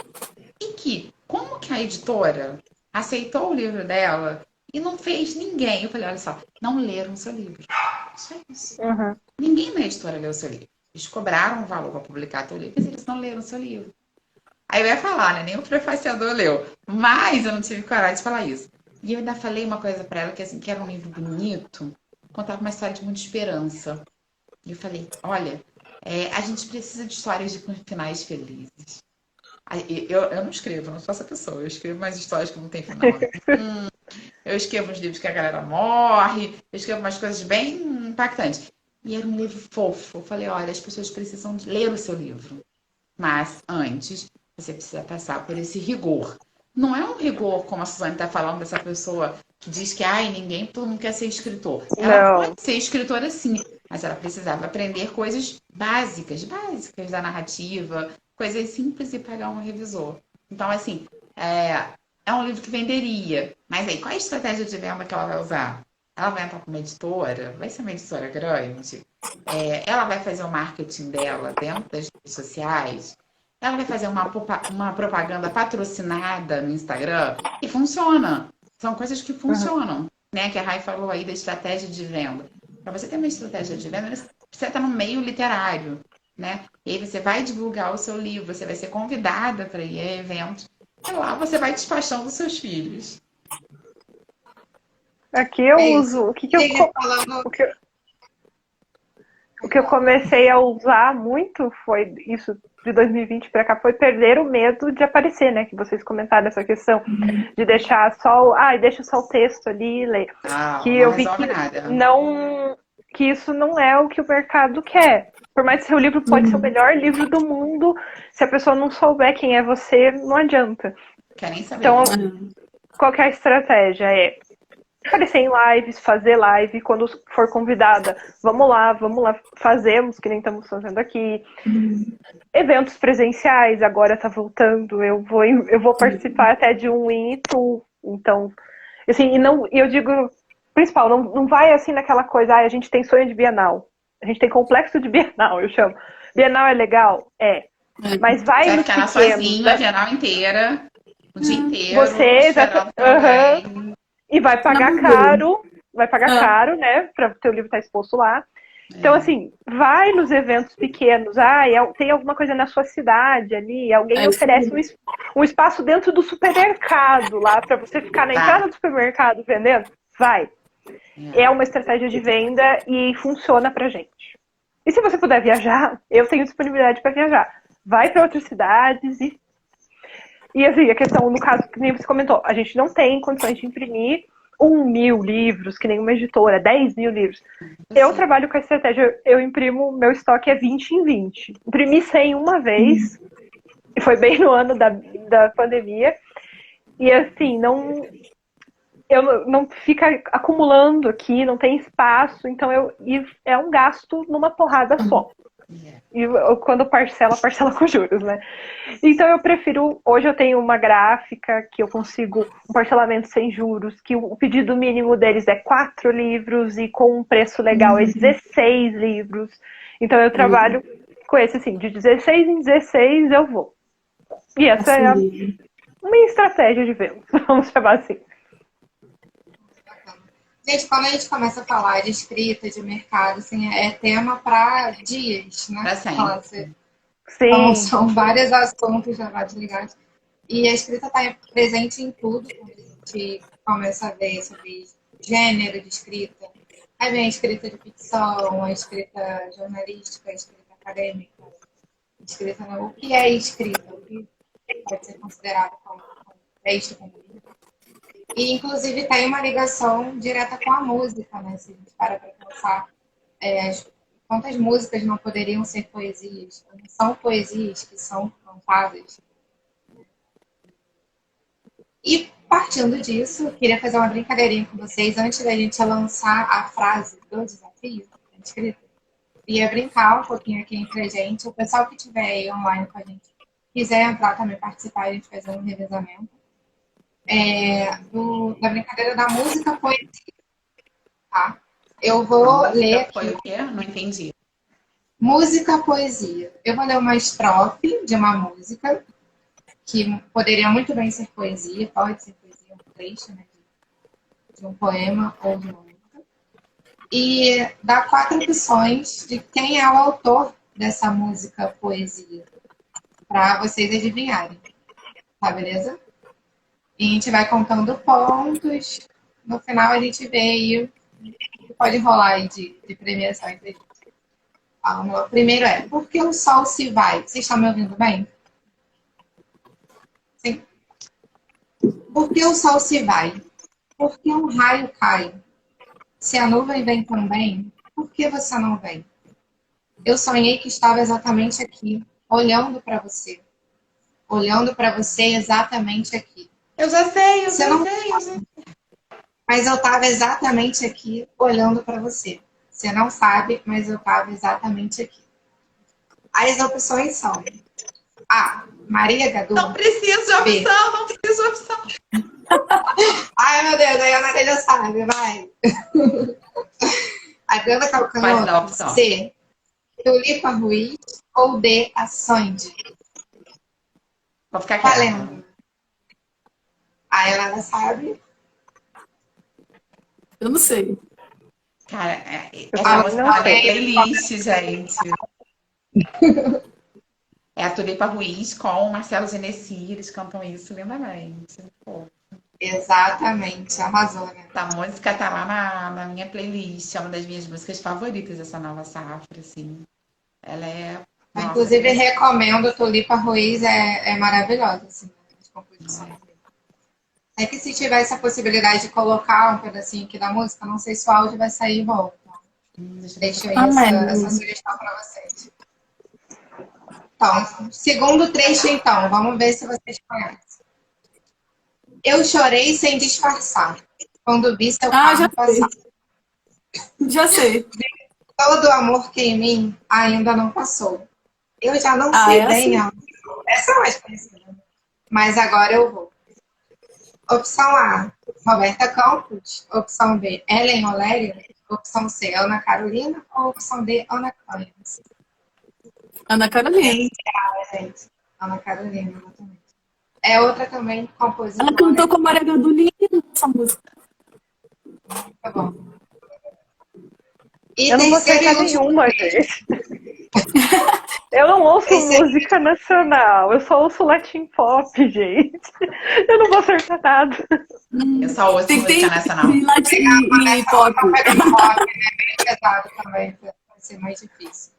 e que, como que a editora aceitou o livro dela e não fez ninguém. Eu falei, olha só, não leram o seu livro. Só isso. Uhum. Ninguém na editora leu o seu livro. Eles cobraram um valor para publicar teu livro, mas eles não leram o seu livro. Aí eu ia falar, né? Nem o prefaciador leu. Mas eu não tive coragem de falar isso. E eu ainda falei uma coisa para ela, que assim, que era um livro bonito, contava uma história de muita esperança. E eu falei, olha, a gente precisa de histórias de finais felizes. Eu não escrevo, eu não sou essa pessoa. Eu escrevo umas histórias que não tem final. Eu escrevo uns livros que a galera morre. Eu escrevo umas coisas bem impactantes. E era um livro fofo. Eu falei, olha, as pessoas precisam ler o seu livro. Mas, antes, você precisa passar por esse rigor. Não é um rigor, como a Suzane está falando, dessa pessoa que diz que ai, todo mundo quer ser escritor. Ela Não. pode ser escritora sim, mas ela precisava aprender coisas básicas da narrativa, coisas simples e pagar um revisor. Então, assim, é um livro que venderia. Mas aí, qual é a estratégia de venda que ela vai usar? Ela vai entrar com uma editora, vai ser uma editora grande, ela vai fazer o marketing dela dentro das redes sociais, ela vai fazer uma propaganda patrocinada no Instagram e funciona. São coisas que funcionam, né? Que a Rai falou aí da estratégia de venda. Para você ter uma estratégia de venda, você precisa estar no meio literário, né? E aí você vai divulgar o seu livro, você vai ser convidada para ir a eventos, e lá você vai despachando os seus filhos. Aqui eu uso. O que eu comecei a usar muito foi isso de 2020 para cá, foi perder o medo de aparecer, né? Que vocês comentaram essa questão de deixar deixa só o texto ali e ler. Que eu vi que isso não é o que o mercado quer. Por mais que seu livro pode ser o melhor livro do mundo, se a pessoa não souber quem é você, não adianta. Quer nem saber. Então, qual que é a estratégia? Aparecer em lives, fazer live, quando for convidada, vamos lá, fazemos, que nem estamos fazendo aqui. Eventos presenciais, agora tá voltando, eu vou participar até de um em Itu, então, assim, e eu digo, principal, não vai assim naquela coisa, a gente tem sonho de Bienal, a gente tem complexo de Bienal, eu chamo. Bienal é legal? Mas vai no ficar sozinho a Bienal inteira, o dia inteiro, e vai pagar caro, né, para o teu livro estar exposto lá. Então, assim, vai nos eventos pequenos, tem alguma coisa na sua cidade ali, alguém oferece um espaço dentro do supermercado lá, para você ficar na entrada do supermercado vendendo, vai. É uma estratégia de venda e funciona pra gente. E se você puder viajar, eu tenho disponibilidade para viajar. Vai para outras cidades e assim, a questão, no caso, que nem você comentou, a gente não tem condições de imprimir 1.000 livros, que nem uma editora, 10.000 livros. Eu trabalho com a estratégia, eu imprimo, meu estoque é 20 em 20. Imprimi 100 uma vez, e foi bem no ano da pandemia, e assim, não fica acumulando aqui, não tem espaço, então é um gasto numa porrada só. E quando parcela com juros, né? Então eu prefiro, hoje eu tenho uma gráfica que eu consigo um parcelamento sem juros, que o pedido mínimo deles é 4 livros e com um preço legal é 16 livros. Então eu trabalho com esse assim, de 16 em 16 eu vou. E essa é uma estratégia de venda, vamos chamar assim. Gente, quando a gente começa a falar de escrita, de mercado, assim, é tema para dias, né? Para sempre. Então, são vários assuntos já vários ligados. E a escrita está presente em tudo. Quando a gente começa a ver sobre gênero de escrita. Aí vem a escrita de ficção, a escrita jornalística, a escrita acadêmica, a escrita o que é escrita, o que pode ser considerado como texto, como livro. E, inclusive, tem uma ligação direta com a música, né? Se a gente para pensar quantas músicas não poderiam ser poesias, não são poesias que são cantadas. E, partindo disso, eu queria fazer uma brincadeirinha com vocês antes da gente lançar a frase do desafio da escrita. Ia brincar um pouquinho aqui entre a gente. O pessoal que estiver aí online com a gente, quiser entrar também, participar, a gente fazer um revezamento. Da brincadeira da música poesia. Tá? Eu vou ler aqui. Foi o quê? Não entendi. Música poesia. Eu vou ler uma estrofe de uma música que poderia muito bem ser poesia, pode ser poesia, um trecho, né, de um poema ou de uma música. E dá 4 opções de quem é o autor dessa música poesia, para vocês adivinharem. Tá, beleza? E a gente vai contando pontos. No final a gente vê aí o que pode rolar aí de premiação entre a gente. Vamos lá. Primeiro por que o sol se vai? Vocês estão me ouvindo bem? Sim. Por que o sol se vai? Por que um raio cai? Se a nuvem vem também, por que você não vem? Eu sonhei que estava exatamente aqui, olhando para você. Olhando para você exatamente aqui. Eu já sei. Mas eu estava exatamente aqui olhando para você. Você não sabe, mas eu estava exatamente aqui. As opções são A. Maria Gadu. Não preciso de B. opção, não preciso de opção. Ai, meu Deus, a Ana já sabe, vai. Adriana Pode dar Calcanhoto. opção. C. Tulipa Ruiz. Ou D. A Sandy. Vou ficar quieta. Valendo. A Ana sabe. Eu não sei. Cara, Eu essa também música não tá na minha sei. playlist, gente. É a Tulipa Ruiz com o Marcelo Genesi, eles cantam isso lindamente. Pô, Exatamente, arrasou, né? essa música tá lá na minha playlist, é uma das minhas músicas favoritas dessa nova safra, assim. Ela é. Nossa, Inclusive, recomendo Tulipa Ruiz, é maravilhosa, assim, as composições. É que se tivesse a possibilidade de colocar um pedacinho aqui da música, não sei se o áudio vai sair bom. deixa eu ver. Deixo aí Ah, essa sugestão para vocês. Então, segundo trecho, então, vamos ver se vocês conhecem. Eu chorei sem disfarçar, quando vi seu já carro sei. passar. Já sei. Todo o amor que em mim ainda não passou. Eu já não Ah, sei é bem assim. essa é mais conhecida. Mas agora eu vou. Opção A, Roberta Campos. Opção B, Ellen Olério. Opção C, Ana Carolina. Ou opção D, Ana Cândido. Ana Carolina. Gente, Ana Carolina, exatamente. É outra também Ela compositora. cantou com a Maria Gadu linda essa música. Tá bom. Eu não vou acertar nenhuma, gente. Eu não ouço música nacional, eu só ouço Latin pop, gente. Eu não vou acertar nada. Eu só ouço Tem que ter música nacional. e pop. Pop, né? Bem pesado também, vai ser mais difícil.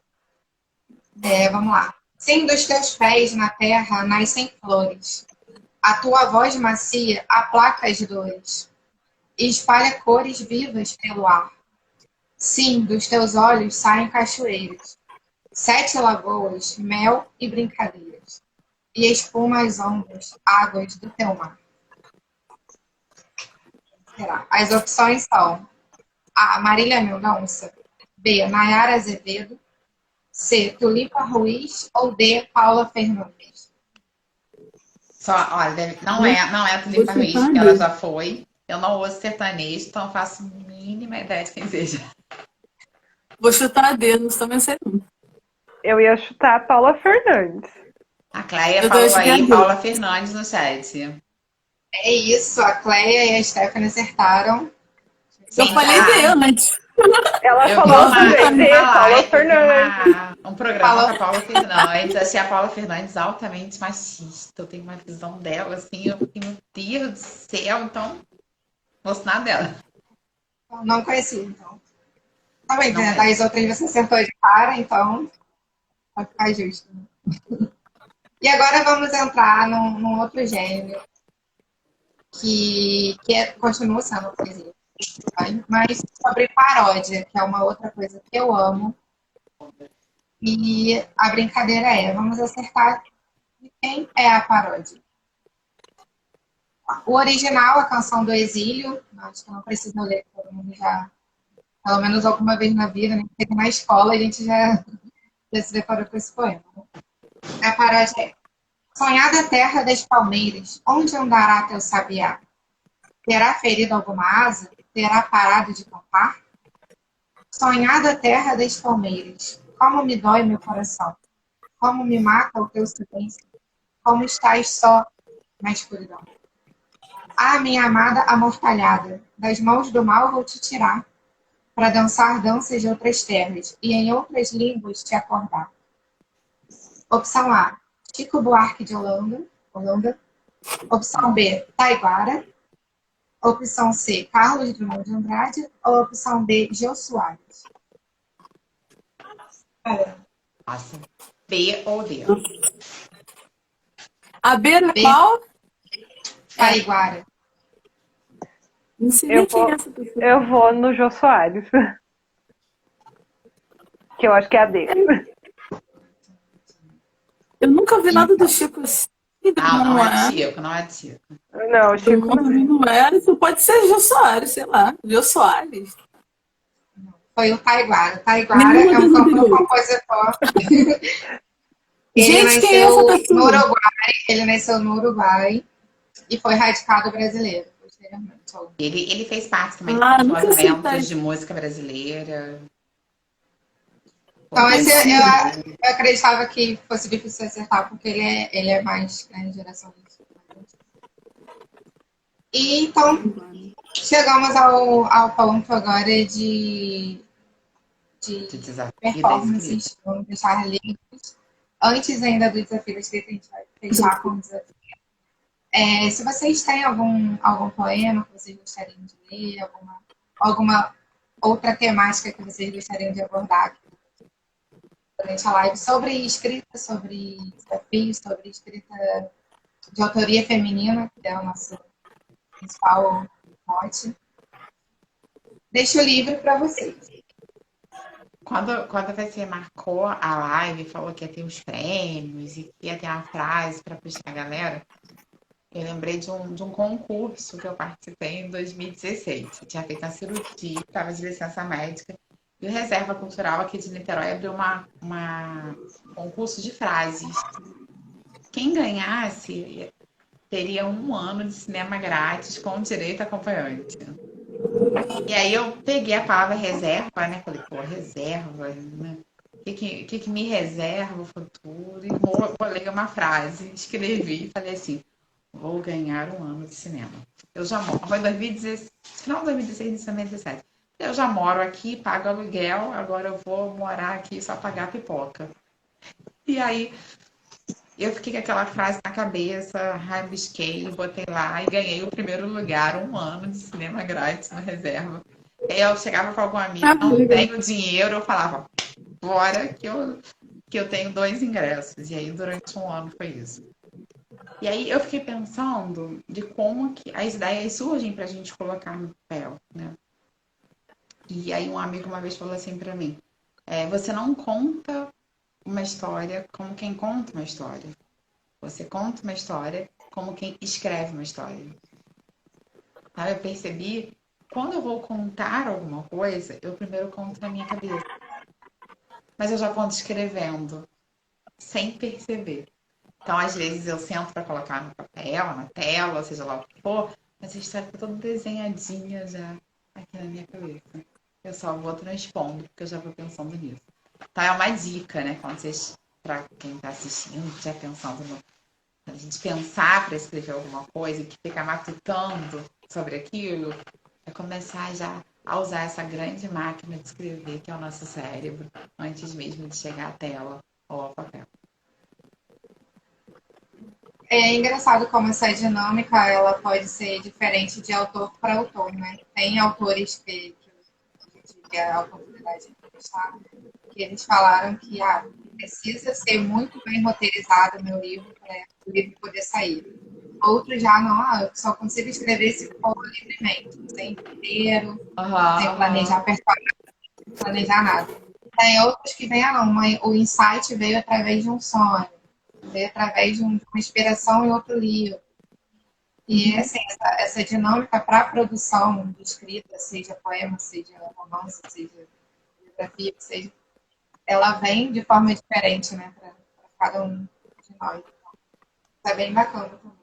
Vamos lá. Sim, dos teus pés na terra nascem flores. A tua voz macia aplaca as dores e espalha cores vivas pelo ar. Sim, dos teus olhos saem cachoeiras, 7 lagoas, mel e brincadeiras, e espuma as ondas, águas do teu mar. As opções são A. Marília Mendonça, B. Nayara Azevedo, C. Tulipa Ruiz ou D. Paula Fernandes. Só, olha, não é a Tulipa Ruiz, porque ela já foi. Eu não ouço sertanejo, então eu faço mínima ideia de quem seja. Vou chutar a D, não também sei não. Eu ia chutar a Paula Fernandes. A Cleia Eu falou tô aí, chegando. Paula Fernandes no chat. É isso, a Cleia e a Stephanie acertaram. Eu Sim, falei tá. D antes. Ela Eu falou vi também de uma Paula live, Fernandes. um programa com a Paula Fernandes. Achei a Paula Fernandes altamente machista. Eu tenho uma visão dela, assim, eu fiquei, meu Deus do céu, então, não gosto nada dela. Não conhecia, então. Tá bem, Não né? é. Das outras você acertou de cara, então vai ficar justo. E agora vamos entrar num outro gênero que continua sendo poesia, mas sobre paródia, que é uma outra coisa que eu amo. E a brincadeira vamos acertar de quem é a paródia. O original, a Canção do Exílio, acho que não precisa ler, todo mundo já, pelo menos alguma vez na vida, né? Porque na escola a gente já se deparou com esse poema. A paródia é: sonhada terra das palmeiras, onde andará teu sabiá? Terá ferido alguma asa? Terá parado de cantar? Sonhada terra das palmeiras, como me dói meu coração, como me mata o teu silêncio, como estás só na escuridão. Ah, minha amada amortalhada, das mãos do mal vou te tirar, para dançar danças de outras terras e em outras línguas te acordar. Opção A, Chico Buarque de Holanda. Opção B, Taiguara. Opção C, Carlos Drummond de Andrade. Ou opção D, Jô Soares. Nossa. B ou D? A B era B. qual? Taiguara. Não sei Eu nem quem vou- é essa pessoa. Eu vou no Jô Soares. Que eu acho que é a D. Eu nunca vi nada do Chico assim. Não, não Não é é. Tico, não é Tico. Não, Chico não. Não é. Isso pode ser Jô Soares, sei lá. Jô Soares. Foi o Taiguara. O Taiguara Nenhuma é um das cantor anteriores. compositor. Ele Gente, quem é essa nasceu no pessoa? Uruguai, ele nasceu no Uruguai e foi radicado brasileiro, posteriormente. Ele fez parte também Ah, dos nunca movimentos acertei. de música brasileira. Foi Então, esse Conheci. eu acreditava que fosse difícil acertar, porque ele é mais né, geração. E então, chegamos ao ponto agora de de desafio da escrita. performances, vamos deixar livres. Antes ainda do desafio da escrita, a gente vai fechar com o desafio. Se vocês têm algum poema que vocês gostariam de ler, alguma outra temática que vocês gostariam de abordar aqui durante a live sobre escrita, sobre desafios, sobre escrita de autoria feminina, que é o nosso principal mote, deixo livre para vocês. Quando você marcou a live, falou que ia ter os prêmios e que ia ter uma frase para puxar a galera, eu lembrei de um concurso que eu participei em 2016. Eu tinha feito uma cirurgia, estava de licença médica, e o Reserva Cultural aqui de Niterói abriu um concurso de frases. Quem ganhasse teria 1 ano de cinema grátis com direito a acompanhante. E aí eu peguei a palavra reserva, né? Falei, pô, reserva, né? O que me reserva o futuro? E bolei uma frase, escrevi e falei assim, vou ganhar 1 ano de cinema. Eu já moro, foi 2016, final de 2016, início de 2017. Eu já moro aqui, pago aluguel, agora eu vou morar aqui e só pagar pipoca. E aí eu fiquei com aquela frase na cabeça, rabisquei, botei lá e ganhei o primeiro lugar, 1 ano de cinema grátis na reserva. Aí eu chegava com algum amigo, Ah, não legal. tenho dinheiro, eu falava, bora que eu tenho 2 ingressos. E aí durante 1 ano foi isso. E aí eu fiquei pensando de como que as ideias surgem pra gente colocar no papel, né? E aí um amigo uma vez falou assim pra mim, você não conta uma história como quem conta uma história. Você conta uma história como quem escreve uma história. Sabe? Eu percebi, quando eu vou contar alguma coisa, eu primeiro conto na minha cabeça. Mas eu já conto escrevendo, sem perceber. Então, às vezes, eu sento para colocar no papel, na tela, seja lá o que for, mas a história está toda desenhadinha já aqui na minha cabeça. Eu só vou transpondo, porque eu já vou pensando nisso. Então, é uma dica, né? Quando vocês, para quem está assistindo, já pensando no a gente pensar para escrever alguma coisa e que fica matutando sobre aquilo, é começar já a usar essa grande máquina de escrever que é o nosso cérebro, antes mesmo de chegar à tela ou ao papel. É engraçado como essa dinâmica ela pode ser diferente de autor para autor, né? Tem autores que a gente tive a oportunidade de entrevistar, que eles falaram que precisa ser muito bem roteirizado o meu livro para o livro poder sair. Outros já não, eu só consigo escrever se for livremente, sem roteiro, sem planejar personagem, sem planejar nada. Tem outros que vêm, o insight veio através de um sonho, veio através de uma inspiração em outro livro. E assim, essa dinâmica para a produção de escrita, seja poema, seja romance, seja biografia, seja, ela vem de forma diferente, né, para cada um de nós. Tá bem bacana também.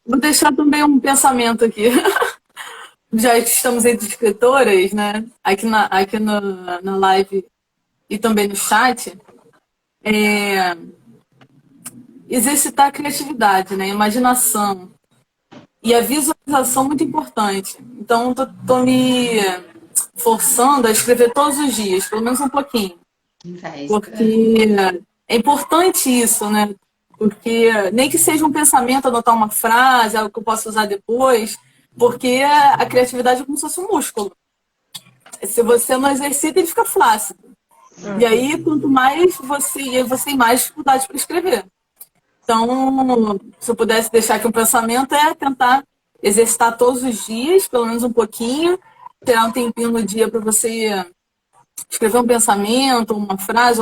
Vou deixar também um pensamento aqui. Já que estamos entre escritoras, né? Aqui na live e também no chat, exercitar a criatividade, né? A imaginação e a visualização muito importante. Então, tô me forçando a escrever todos os dias, pelo menos um pouquinho. Porque é importante isso, né? Porque nem que seja um pensamento, anotar uma frase, algo que eu possa usar depois, porque a criatividade é como se fosse um músculo. Se você não exercita, ele fica flácido. E aí, quanto mais você tem mais dificuldade para escrever. Então, se eu pudesse deixar aqui um pensamento, é tentar exercitar todos os dias, pelo menos um pouquinho, tirar um tempinho no dia para você escrever um pensamento, uma frase,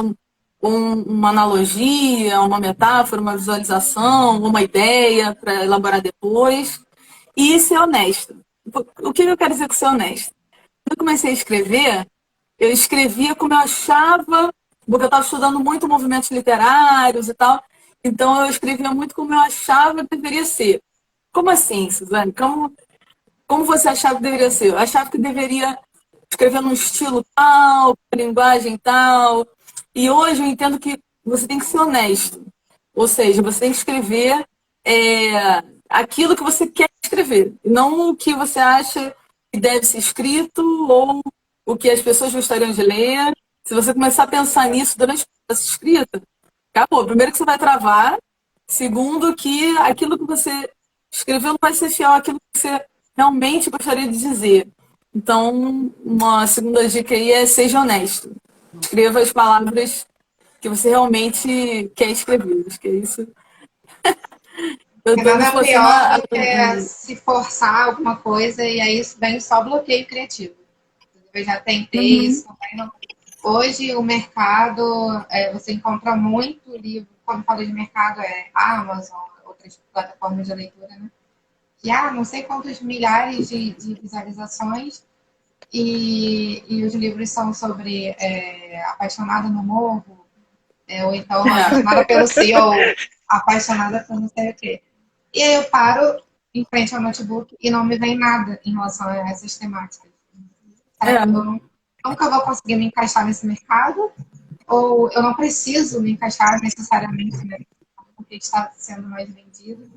uma analogia, uma metáfora, uma visualização, uma ideia para elaborar depois. E ser honesto. O que eu quero dizer com ser honesto? Quando eu comecei a escrever, eu escrevia como eu achava, porque eu estava estudando muito movimentos literários e tal, então eu escrevia muito como eu achava que deveria ser. Como assim, Suzane? Como você achava que deveria ser? Eu achava que deveria escrever num estilo tal, com linguagem tal, e hoje eu entendo que você tem que ser honesto. Ou seja, você tem que escrever aquilo que você quer escrever, não o que você acha que deve ser escrito ou o que as pessoas gostariam de ler. Se você começar a pensar nisso durante o processo de escrita, acabou. Primeiro que você vai travar, segundo que aquilo que você escreveu não vai ser fiel àquilo que você realmente gostaria de dizer. Então, uma segunda dica aí é seja honesto. Escreva as palavras que você realmente quer escrever. Acho que é isso. Eu É tô me nada esforçando pior do que se forçar alguma coisa e aí isso vem só bloqueio criativo. Eu já tentei isso também. Hoje o mercado, você encontra muito livro, quando falo de mercado é Amazon, outras plataformas de leitura, né? Que não sei quantos milhares de visualizações e os livros são sobre apaixonada no morro, ou então apaixonada pelo CEO, apaixonada por não sei o quê. E aí eu paro em frente ao notebook e não me vem nada em relação a essas temáticas. Será que eu nunca vou conseguir me encaixar nesse mercado? Ou eu não preciso me encaixar necessariamente porque está sendo mais vendido?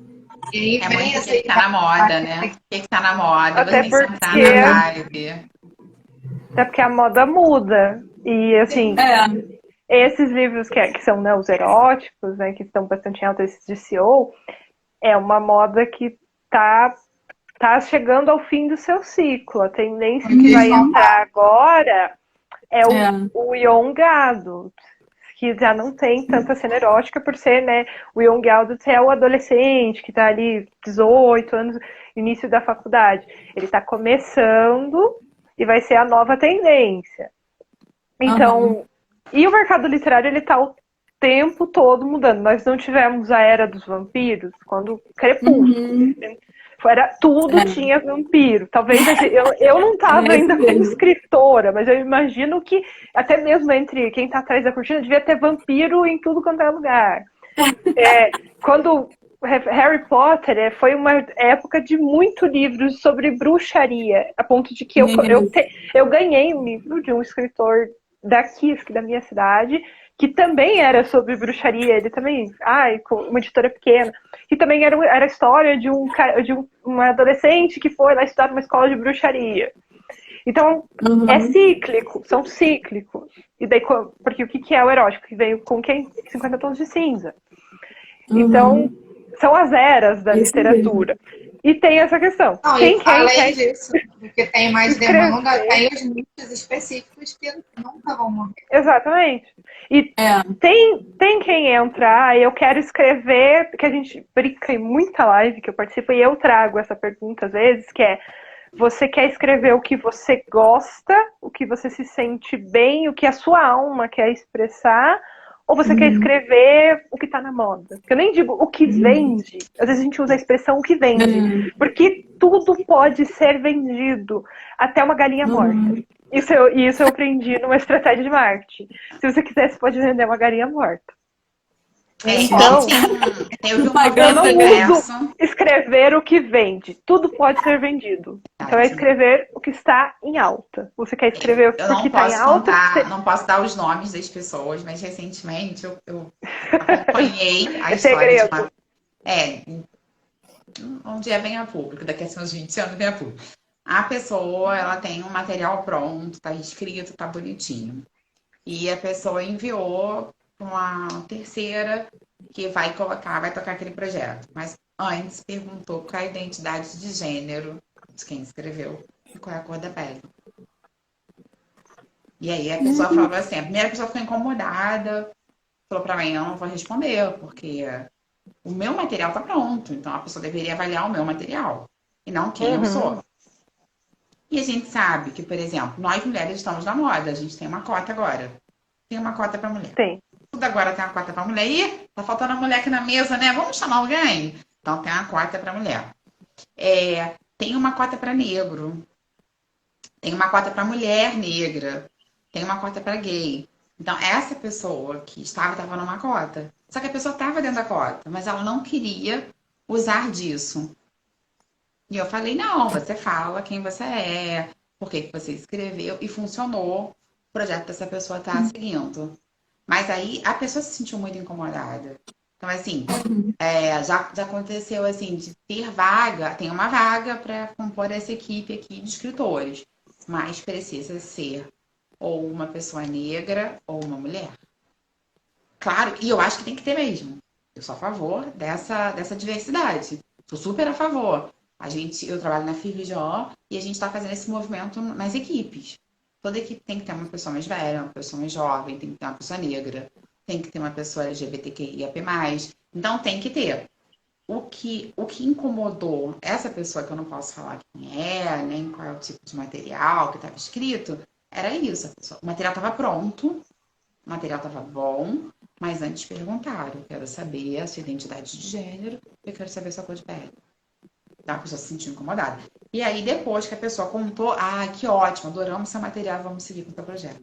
E aí É vem muito o essa que tá na moda, né? O que tá na moda, Até você tem que entrar porque- na vibe. Até porque a moda muda. E, assim, esses livros que são, né, os eróticos, né, que estão bastante em alta, esses de CEO, é uma moda que tá chegando ao fim do seu ciclo. A tendência que vai entrar agora é o Young Adult, que já não tem tanta cena erótica por ser, né, o Young Adult é o adolescente que tá ali 18 anos, início da faculdade. Ele tá começando e vai ser a nova tendência. Então, e o mercado literário, ele tá o tempo todo mudando. Nós não tivemos a era dos vampiros, quando Crepúsculo. Tudo tinha vampiro. Talvez eu não estava ainda como escritora, mas eu imagino que até mesmo entre quem está atrás da cortina devia ter vampiro em tudo quanto é lugar. Quando Harry Potter foi uma época de muitos livros sobre bruxaria, a ponto de que eu ganhei um livro de um escritor daqui, da minha cidade, que também era sobre bruxaria. Ele também, uma editora pequena, que também era a história de um adolescente que foi lá estudar numa escola de bruxaria. Então, é cíclico, são cíclicos. E daí, porque o que é o erótico? Que veio com 50 tons de cinza. Então, são as eras da literatura. E tem essa questão. Além disso, porque tem mais demanda, tem os nichos específicos que nunca vão morrer. Exatamente. E tem quem entra, eu quero escrever, que a gente brinca em muita live que eu participo, e eu trago essa pergunta às vezes, que é: você quer escrever o que você gosta, o que você se sente bem, o que a sua alma quer expressar, ou você quer escrever o que tá na moda? Eu nem digo o que vende. Às vezes a gente usa a expressão o que vende. Porque tudo pode ser vendido. Até uma galinha morta. Isso eu aprendi numa estratégia de marketing. Se você quiser, você pode vender uma galinha morta. Então, eu não uso escrever o que vende. Tudo pode ser vendido. Então é escrever o que está em alta. Você quer escrever o que está em alta? Não posso dar os nomes das pessoas, mas recentemente eu acompanhei a história de uma... um dia vem a público, daqui a uns 20 anos vem a público. A pessoa, ela tem um material pronto, tá escrito, tá bonitinho. E a pessoa enviou uma terceira que vai tocar aquele projeto. Mas antes perguntou qual é a identidade de gênero de quem escreveu e qual é a cor da pele. E aí a pessoa falou assim, a primeira pessoa ficou incomodada, falou pra mim, eu não vou responder, porque o meu material tá pronto, então a pessoa deveria avaliar o meu material, e não quem eu sou. E a gente sabe que, por exemplo, nós mulheres estamos na moda, a gente tem uma cota agora. Tem uma cota pra mulher. Tem. tudo, agora tem uma cota para mulher. Ih, tá faltando uma mulher aqui na mesa, né? Vamos chamar alguém? Então tem uma cota para mulher. Tem uma cota para negro. Tem uma cota para mulher negra. Tem uma cota para gay. Então, essa pessoa que estava numa cota. Só que a pessoa estava dentro da cota, mas ela não queria usar disso. E eu falei, não, você fala quem você é, por que você escreveu, e funcionou. O projeto dessa pessoa tá seguindo. Mas aí a pessoa se sentiu muito incomodada. Então, assim, já aconteceu assim, de ter vaga, tem uma vaga para compor essa equipe aqui de escritores, mas precisa ser ou uma pessoa negra ou uma mulher. Claro, e eu acho que tem que ter mesmo. Eu sou a favor dessa diversidade. Sou super a favor. Eu trabalho na FIVJO e a gente está fazendo esse movimento nas equipes. Toda equipe tem que ter uma pessoa mais velha, uma pessoa mais jovem, tem que ter uma pessoa negra, tem que ter uma pessoa LGBTQIAP+. Então tem que ter. O que incomodou essa pessoa, que eu não posso falar quem é, nem qual é o tipo de material que estava escrito, era isso. O material estava pronto, o material estava bom, mas antes perguntaram. Eu quero saber a sua identidade de gênero, eu quero saber a sua cor de pele. Então a pessoa se sentiu incomodada. E aí, depois que a pessoa contou, que ótimo, adoramos seu material, vamos seguir com o seu projeto.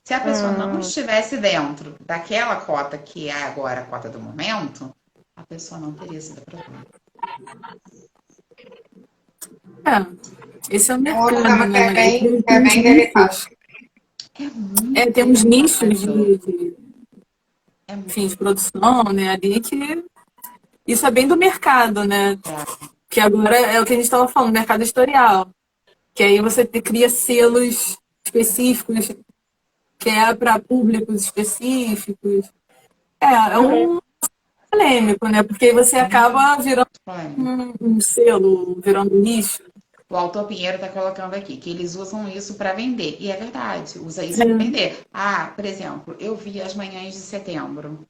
Se a pessoa não estivesse dentro daquela cota, que é agora a cota do momento, a pessoa não teria sido aprovada. Esse é o É outro mercado, tema que é né? bem delicado. Tem uns nichos É muito enfim, de produção, né, ali que isso é bem do mercado, né? Que agora é o que a gente estava falando, mercado editorial. Que aí você cria selos específicos, que é para públicos específicos. É um polêmico, né? Porque aí você acaba virando um selo, virando um nicho. O autor Pinheiro está colocando aqui que eles usam isso para vender. E é verdade, usa isso para vender. Por exemplo, eu vi As Manhãs de Setembro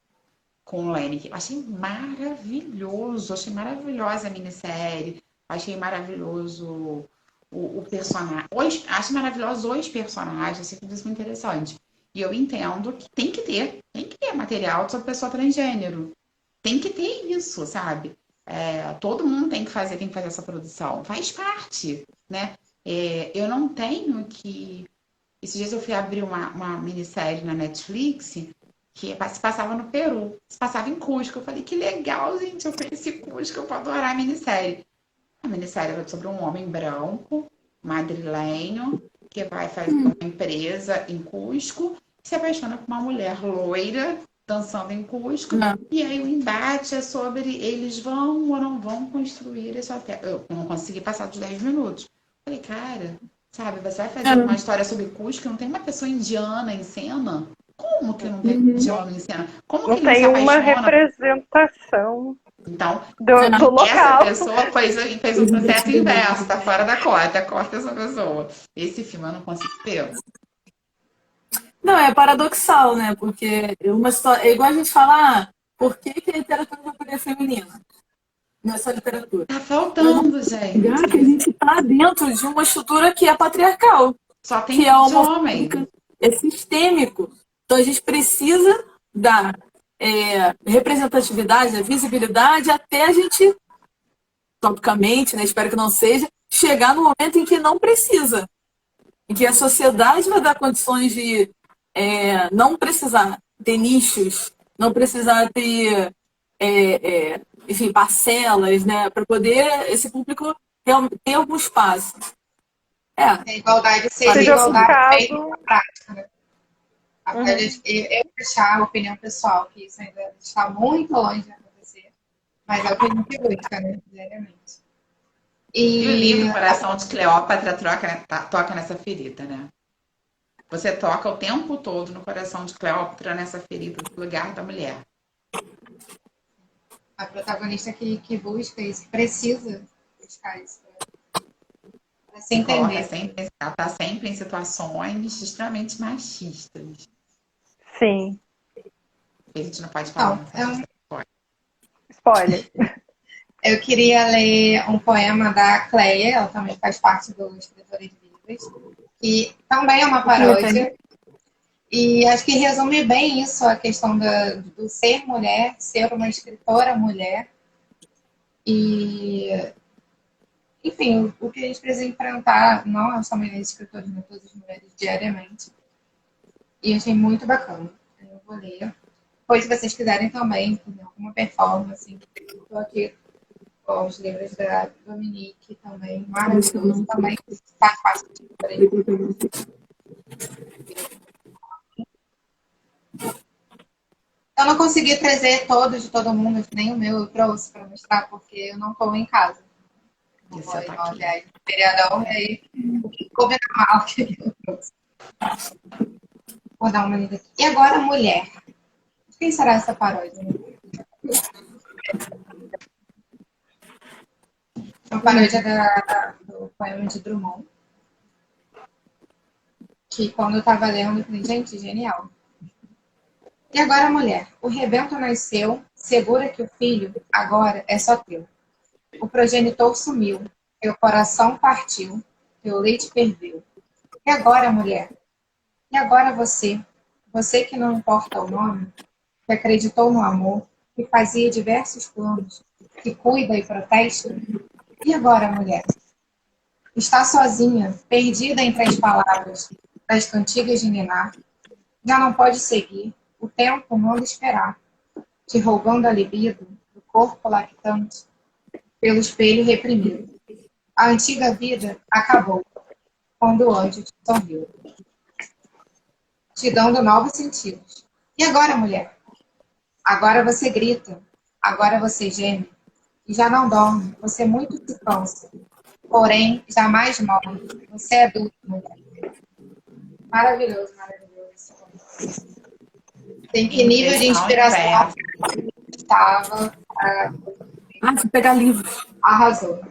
com o Lenny. Achei maravilhoso, achei maravilhosa a minissérie. Achei maravilhoso o personagem. Acho maravilhosos os personagens, achei tudo isso muito interessante. E eu entendo que tem que ter material sobre pessoa transgênero. Tem que ter isso, sabe? Todo mundo tem que fazer essa produção. Faz parte, né? Eu não tenho que... Esses dias eu fui abrir uma minissérie na Netflix que se passava no Peru. Se passava em Cusco. Eu falei, que legal, gente. Eu conheci Cusco, eu vou adorar a minissérie. A minissérie era sobre um homem branco, madrilenho, que vai fazer uma empresa em Cusco, se apaixona por uma mulher loira, dançando em Cusco, e aí o embate é sobre eles vão ou não vão construir esse hotel. Eu não consegui passar dos 10 minutos. Falei, cara, sabe, você vai fazer uma história sobre Cusco e não tem uma pessoa indiana em cena? Como que não tem indiano em cena? Como Não que ele tem não se uma apaixona? representação Então, do local. essa pessoa fez um processo inverso, tá fora da cota, corta essa pessoa. Esse filme eu não consigo ver. Não, é paradoxal, né? Porque uma história, é igual a gente falar, por que a literatura vai poder feminina? Nessa literatura. Tá faltando, gente. Que a gente está dentro de uma estrutura que é patriarcal. Só tem que é homem. É sistêmico. Então a gente precisa dar representatividade, visibilidade, até a gente, topicamente, né, espero que não seja, chegar no momento em que não precisa. Em que a sociedade vai dar condições de não precisar ter nichos, não precisar ter, enfim, parcelas, né, para poder esse público ter algum espaço. A igualdade seja igualdade feita na prática, né? Eu deixar a opinião pessoal, que isso ainda está muito longe de acontecer, mas é o que a gente busca, né, diariamente. E o livro Coração de Cleópatra toca nessa ferida, né? Você toca o tempo todo no coração de Cleópatra, nessa ferida do lugar da mulher. A protagonista que busca isso, que precisa buscar isso para se entender. Ela está sempre em situações extremamente machistas. Sim. A gente não pode falar. Spoiler. Eu queria ler um poema da Cleia, ela também faz parte do Escritores Vivas, que também é uma paródia. E acho que resume bem isso, a questão do ser mulher, ser uma escritora mulher. E, enfim, o que a gente precisa enfrentar, não somente as escritoras, mas todas as mulheres, diariamente. E achei muito bacana. Eu vou ler. Depois, se vocês quiserem também, fazer alguma performance, estou aqui com os livros da Dominique também, maravilhoso. Também está fácil de ler. Eu não consegui trazer todos de todo mundo, nem o meu eu trouxe para mostrar, porque eu não estou em casa. Não vou ir numa viagem de feriadão, e aí o que coube na mala que eu trouxe. Vou dar uma lida aqui. E agora, mulher. Quem será essa paródia? É uma paródia do poema de Drummond. Que quando eu estava lendo, eu falei, gente, genial. E agora, mulher. O rebento nasceu, segura que o filho agora é só teu. O progenitor sumiu, teu coração partiu, teu leite perdeu. E agora, mulher? E agora você? Você que não importa o nome, que acreditou no amor, que fazia diversos planos, que cuida e protesta? E agora, mulher? Está sozinha, perdida entre as palavras das cantigas de ninar. Já não pode seguir, o tempo manda esperar, te roubando a libido do corpo lactante, pelo espelho reprimido. A antiga vida acabou, quando o anjo te sorriu, te dando novos sentidos. E agora, mulher? Agora você grita, agora você geme, e já não dorme, você muito se cansa, porém jamais morre. Você é adulto, mulher. Maravilhoso, maravilhoso. Tem que nível de inspiração estava. Deixa eu pegar livro. Arrasou.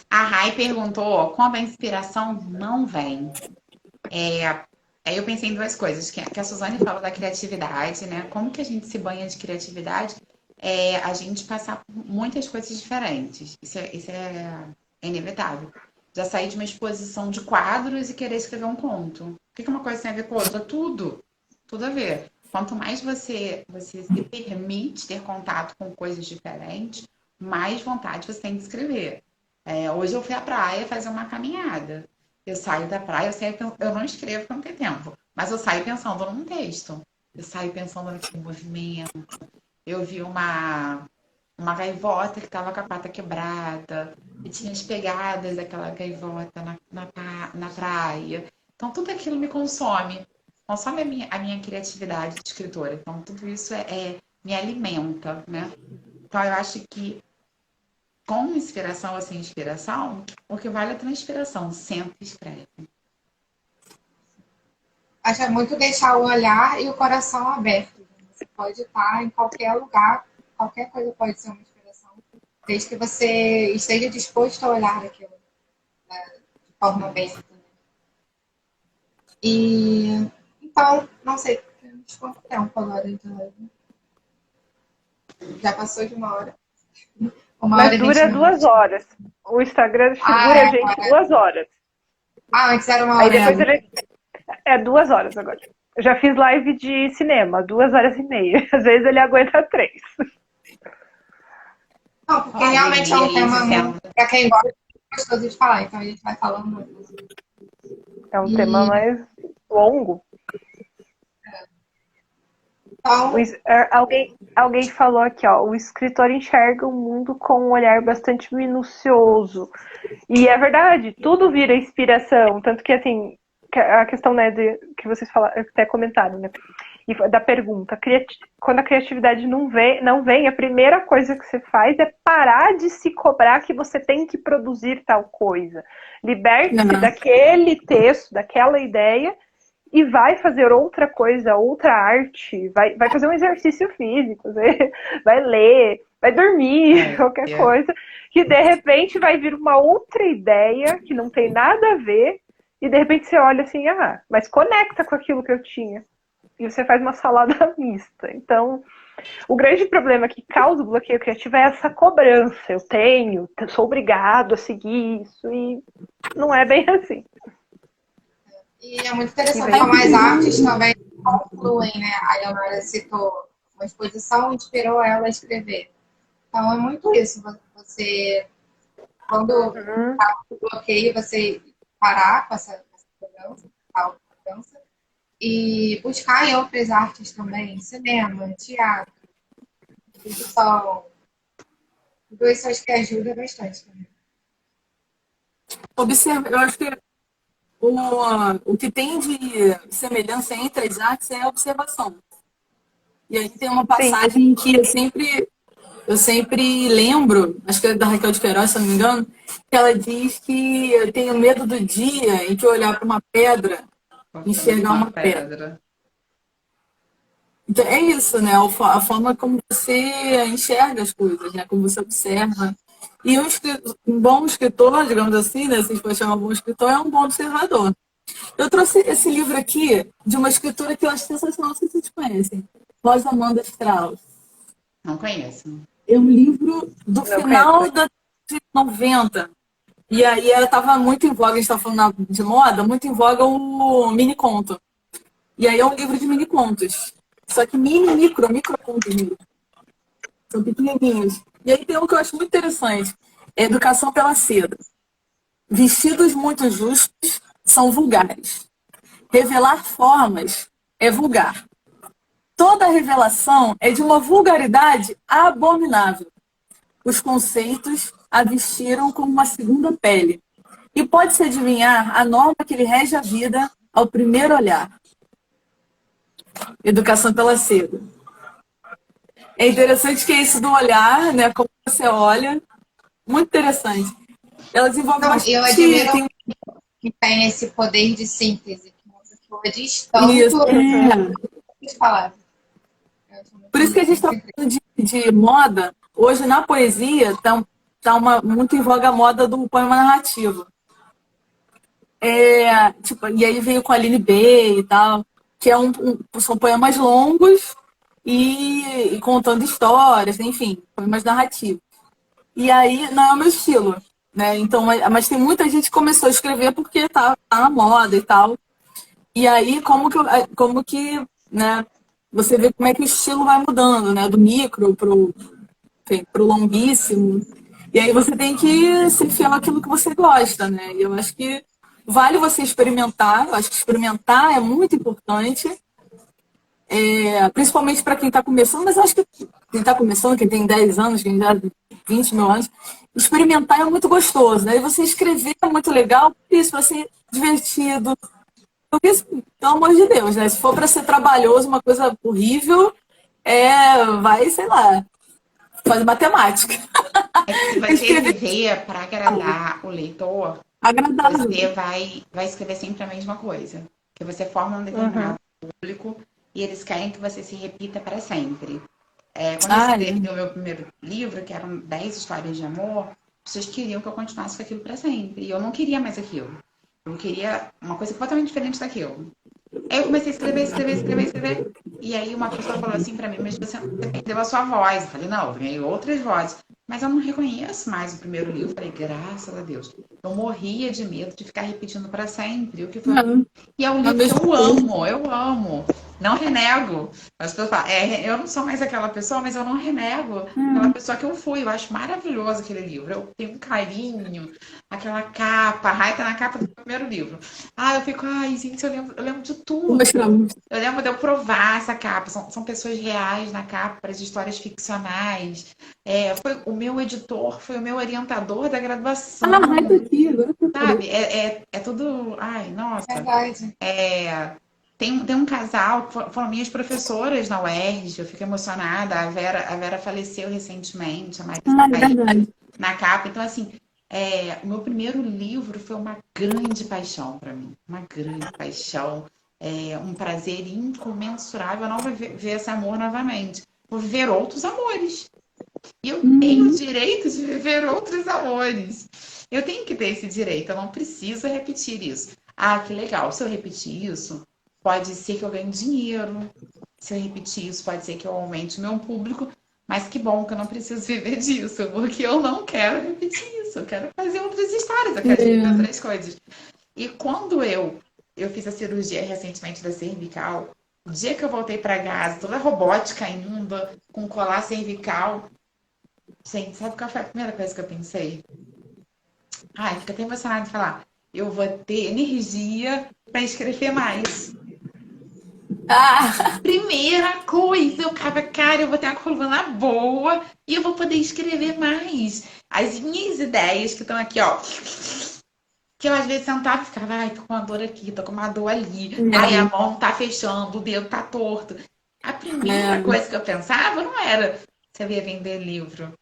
A Rai perguntou como a inspiração não vem. Aí eu pensei em duas coisas, que a Suzane falou da criatividade, né? Como que a gente se banha de criatividade? A gente passar por muitas coisas diferentes. Isso é inevitável. Já saí de uma exposição de quadros e querer escrever um conto. O que uma coisa tem a ver com a outra? Tudo a ver. Quanto mais você se permite ter contato com coisas diferentes, mais vontade você tem de escrever. Hoje eu fui à praia fazer uma caminhada. Eu saio da praia, eu não escrevo porque não tem tempo, mas eu saio pensando num texto. Eu saio pensando naquele movimento. Eu vi uma gaivota que estava com a pata quebrada, e tinha as pegadas daquela gaivota na praia. Então, tudo aquilo me consome. Consome a minha criatividade de escritora. Então, tudo isso me alimenta, né? Então, eu acho que com inspiração ou sem inspiração, o que vale é a transpiração. Senta e escreve. Acho que é muito deixar o olhar e o coração aberto. Você pode estar em qualquer lugar, qualquer coisa pode ser uma inspiração, desde que você esteja disposto a olhar aquilo, né, de forma aberta. Né? E então, não sei, temos quanto tempo agora de live? Já passou de uma hora. Mas dura 2 horas. O Instagram segura a gente 2 horas. Antes era uma hora. Aí depois ele... 2 horas agora. Eu já fiz live de cinema, 2 horas e meia. Às vezes ele aguenta 3. Não, porque realmente é um tema para quem gosta, gostoso de falar. Então a gente vai falando muito. É um tema mais longo. Então, alguém falou aqui, ó, o escritor enxerga o mundo com um olhar bastante minucioso. E é verdade, tudo vira inspiração. Tanto que, assim, a questão, né, que vocês falaram, até comentaram, né? E da pergunta, quando a criatividade não vem, a primeira coisa que você faz é parar de se cobrar que você tem que produzir tal coisa. Liberte-se daquele texto, daquela ideia, e vai fazer outra coisa, outra arte, vai fazer um exercício físico, vai ler, vai dormir, qualquer coisa, que de repente vai vir uma outra ideia que não tem nada a ver, e de repente você olha assim, mas conecta com aquilo que eu tinha. E você faz uma salada mista. Então, o grande problema que causa o bloqueio criativo é essa cobrança. Eu sou obrigado a seguir isso, e não é bem assim. E é muito interessante como as artes também concluem, né? A Leonora citou uma exposição, inspirou ela a escrever. Então é muito isso. Você, quando Uhum. tá no bloqueio, você parar com essa cobrança, autocobrança, e buscar em outras artes também, cinema, teatro, produção. Tudo isso acho que ajuda bastante também. Observa, eu acho que o que tem de semelhança entre as artes é a observação. E aí tem uma Sim, passagem que eu sempre lembro, acho que é da Raquel de Queiroz, se eu não me engano, que ela diz que eu tenho medo do dia em que eu olhar para uma pedra e Cortando enxergar uma uma pedra. pedra. Então é isso, né? A forma como você enxerga as coisas, né? Como você observa. E um bom escritor, digamos assim, né? Se a gente pode chamar um bom escritor, é um bom observador. Eu trouxe esse livro aqui de uma escritora que eu acho sensacional, não sei se vocês conhecem. Rosa Amanda Strauss. Não conheço. É um livro do não conheço. final da década de 90. E aí ela estava muito em voga, a gente estava falando de moda, muito em voga o mini conto. E aí é um livro de mini contos. Só que micro contos mesmo. São pequenininhos. E aí tem um que eu acho muito interessante. É Educação pela Seda. Vestidos muito justos são vulgares. Revelar formas é vulgar. Toda revelação é de uma vulgaridade abominável. Os conceitos a vestiram como uma segunda pele. E pode-se adivinhar a norma que lhe rege a vida ao primeiro olhar. Educação pela Seda. É interessante que é isso do olhar, né? Como você olha. Muito interessante. Ela desenvolve Não, eu bastante. admiro que tem esse poder de síntese, que uma pessoa diz Isso. tanto É. as palavras. Eu acho Por isso que a gente está muito falando de moda. Hoje, na poesia, muito em voga a moda do poema narrativo. Tipo, e aí veio com a Aline B e tal, que são poemas longos e contando histórias, enfim, poemas narrativos. E aí não é o meu estilo, né? Então, mas tem muita gente que começou a escrever porque tá na moda e tal. E aí, como que, né? Você vê como é que o estilo vai mudando, né? Do micro pro longuíssimo. E aí você tem que ser fiel àquilo que você gosta, né? E eu acho que vale você experimentar. Eu acho que experimentar é muito importante. Principalmente para quem está começando, mas eu acho que quem está começando, quem tem 10 anos, quem já tem 20 mil anos, experimentar é muito gostoso, né? E você escrever é muito legal, isso vai ser divertido. Porque, pelo amor de Deus, né? Se for para ser trabalhoso, uma coisa horrível, vai, sei lá, fazer matemática. É que se você Escrever escrever para agradar o leitor, agradável. você vai escrever sempre a mesma coisa. Que você forma um determinado público e eles querem que você se repita para sempre. Quando eu escrevi o meu primeiro livro, que eram 10 histórias de amor, pessoas queriam que eu continuasse com aquilo para sempre. E eu não queria mais aquilo. Eu queria uma coisa completamente diferente daquilo. Aí eu comecei a escrever. E aí uma pessoa falou assim pra mim, mas você perdeu a sua voz. Eu falei, não, eu ganhei outras vozes. Mas eu não reconheço mais o primeiro livro. Eu falei, graças a Deus. Eu morria de medo de ficar repetindo pra sempre. O que foi... E é um livro que eu amo. Não renego. As pessoas falam, eu não sou mais aquela pessoa, mas eu não renego aquela pessoa que eu fui. Eu acho maravilhoso aquele livro. Eu tenho um carinho, aquela capa, a Rai tá na capa do primeiro livro. Eu fico, gente, eu lembro de tudo. Eu lembro de eu provar essa capa. São pessoas reais na capa, de histórias ficcionais. O meu editor, foi o meu orientador da graduação. Rai tá aqui, agora sabe? É tudo. Ai, nossa. verdade. Tem um casal, foram minhas professoras na UERJ, eu fico emocionada. A Vera faleceu recentemente, a Marisa tá aí na capa. Então, assim, o meu primeiro livro foi uma grande paixão para mim. Uma grande paixão. Um prazer incomensurável. Eu não vou ver esse amor novamente. Vou viver outros amores. E eu tenho o direito de viver outros amores. Eu tenho que ter esse direito. Eu não preciso repetir isso. Que legal. Se eu repetir isso, pode ser que eu ganhe dinheiro. Se eu repetir isso, pode ser que eu aumente o meu público. Mas que bom que eu não preciso viver disso, porque eu não quero repetir isso. Eu quero fazer outras histórias, eu quero viver outras coisas. E quando eu eu fiz a cirurgia recentemente da cervical. O dia que eu voltei para casa, toda robótica ainda, com colar cervical. Gente, sabe qual foi a primeira coisa que eu pensei? Ai, fico até emocionada de falar. Eu vou ter energia para escrever mais. Ah, Primeira coisa, eu ficava, cara, eu vou ter uma coluna boa e eu vou poder escrever mais. As minhas ideias que estão aqui, ó. Que eu às vezes sentava e ficava, ai, tô com uma dor aqui, tô com uma dor ali. Ai, a mão tá fechando, o dedo tá torto. A primeira é, coisa que eu pensava não era se eu ia vender livro,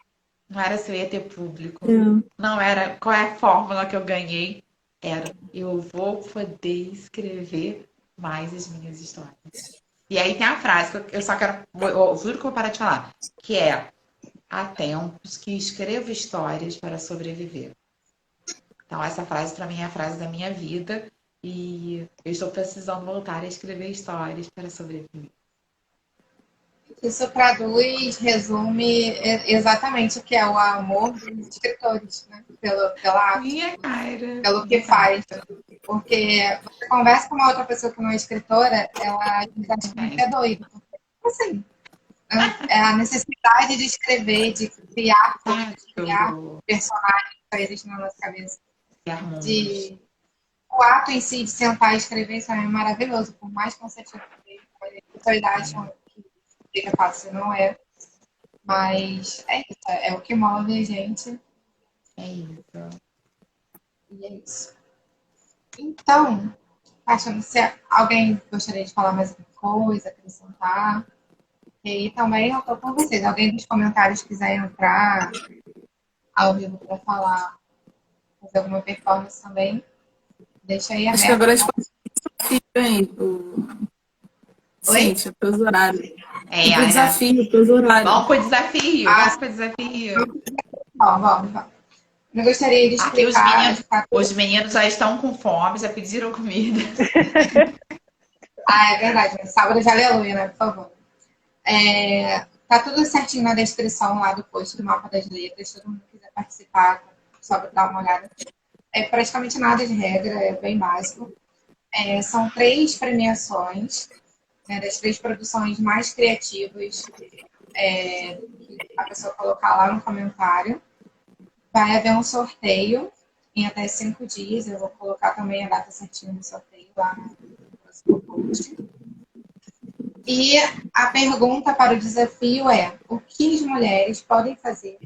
não era se eu ia ter público, é. não era qual é a fórmula que eu ganhei, era eu vou poder escrever mais as minhas histórias. E aí tem a frase que eu só quero, eu juro que eu vou parar de falar, que é: há tempos que escrevo histórias para sobreviver. Então, essa frase para mim é a frase da minha vida e eu estou precisando voltar a escrever histórias para sobreviver. Isso traduz, resume exatamente o que é o amor dos escritores, né? Pela arte, Minha cara. pelo que faz. Porque você conversa com uma outra pessoa que não é escritora, ela acha que é doido. Assim, né? É a necessidade de escrever, de criar coisas, de criar Exato. personagens que existem na nossa cabeça. Criar mundos. De... O ato em si de sentar e escrever, isso é maravilhoso, por mais cansativo que seja. A autoridade acham que fica fácil, não é. Mas é isso, é o que move a gente É isso. e é isso. Então, achando se alguém gostaria de falar mais alguma coisa, acrescentar. E aí também eu tô com vocês. Alguém dos comentários quiser entrar ao vivo para falar, fazer alguma performance também, deixa aí acho que aberto. agora a gente pode desafio, hein? Oi? Cíntia, pelos horários. É, E pro desafio, pelos horários. vamos pro desafio. Ah, Vamos pro desafio. vamos. Eu gostaria de Aqui explicar. os meninos já estão com fome, já pediram comida. Ah, é verdade. Sábado de aleluia, né? Por favor. Tá tudo certinho na descrição lá do post do Mapa das Letras. Se todo mundo quiser participar, só para dar uma olhada. É praticamente nada de regra, é bem básico. São 3 premiações, né, das 3 produções mais criativas que a pessoa colocar lá no comentário. Vai haver um sorteio em até 5 dias. Eu vou colocar também a data certinha do sorteio lá no próximo post. E a pergunta para o desafio é: o que as mulheres podem fazer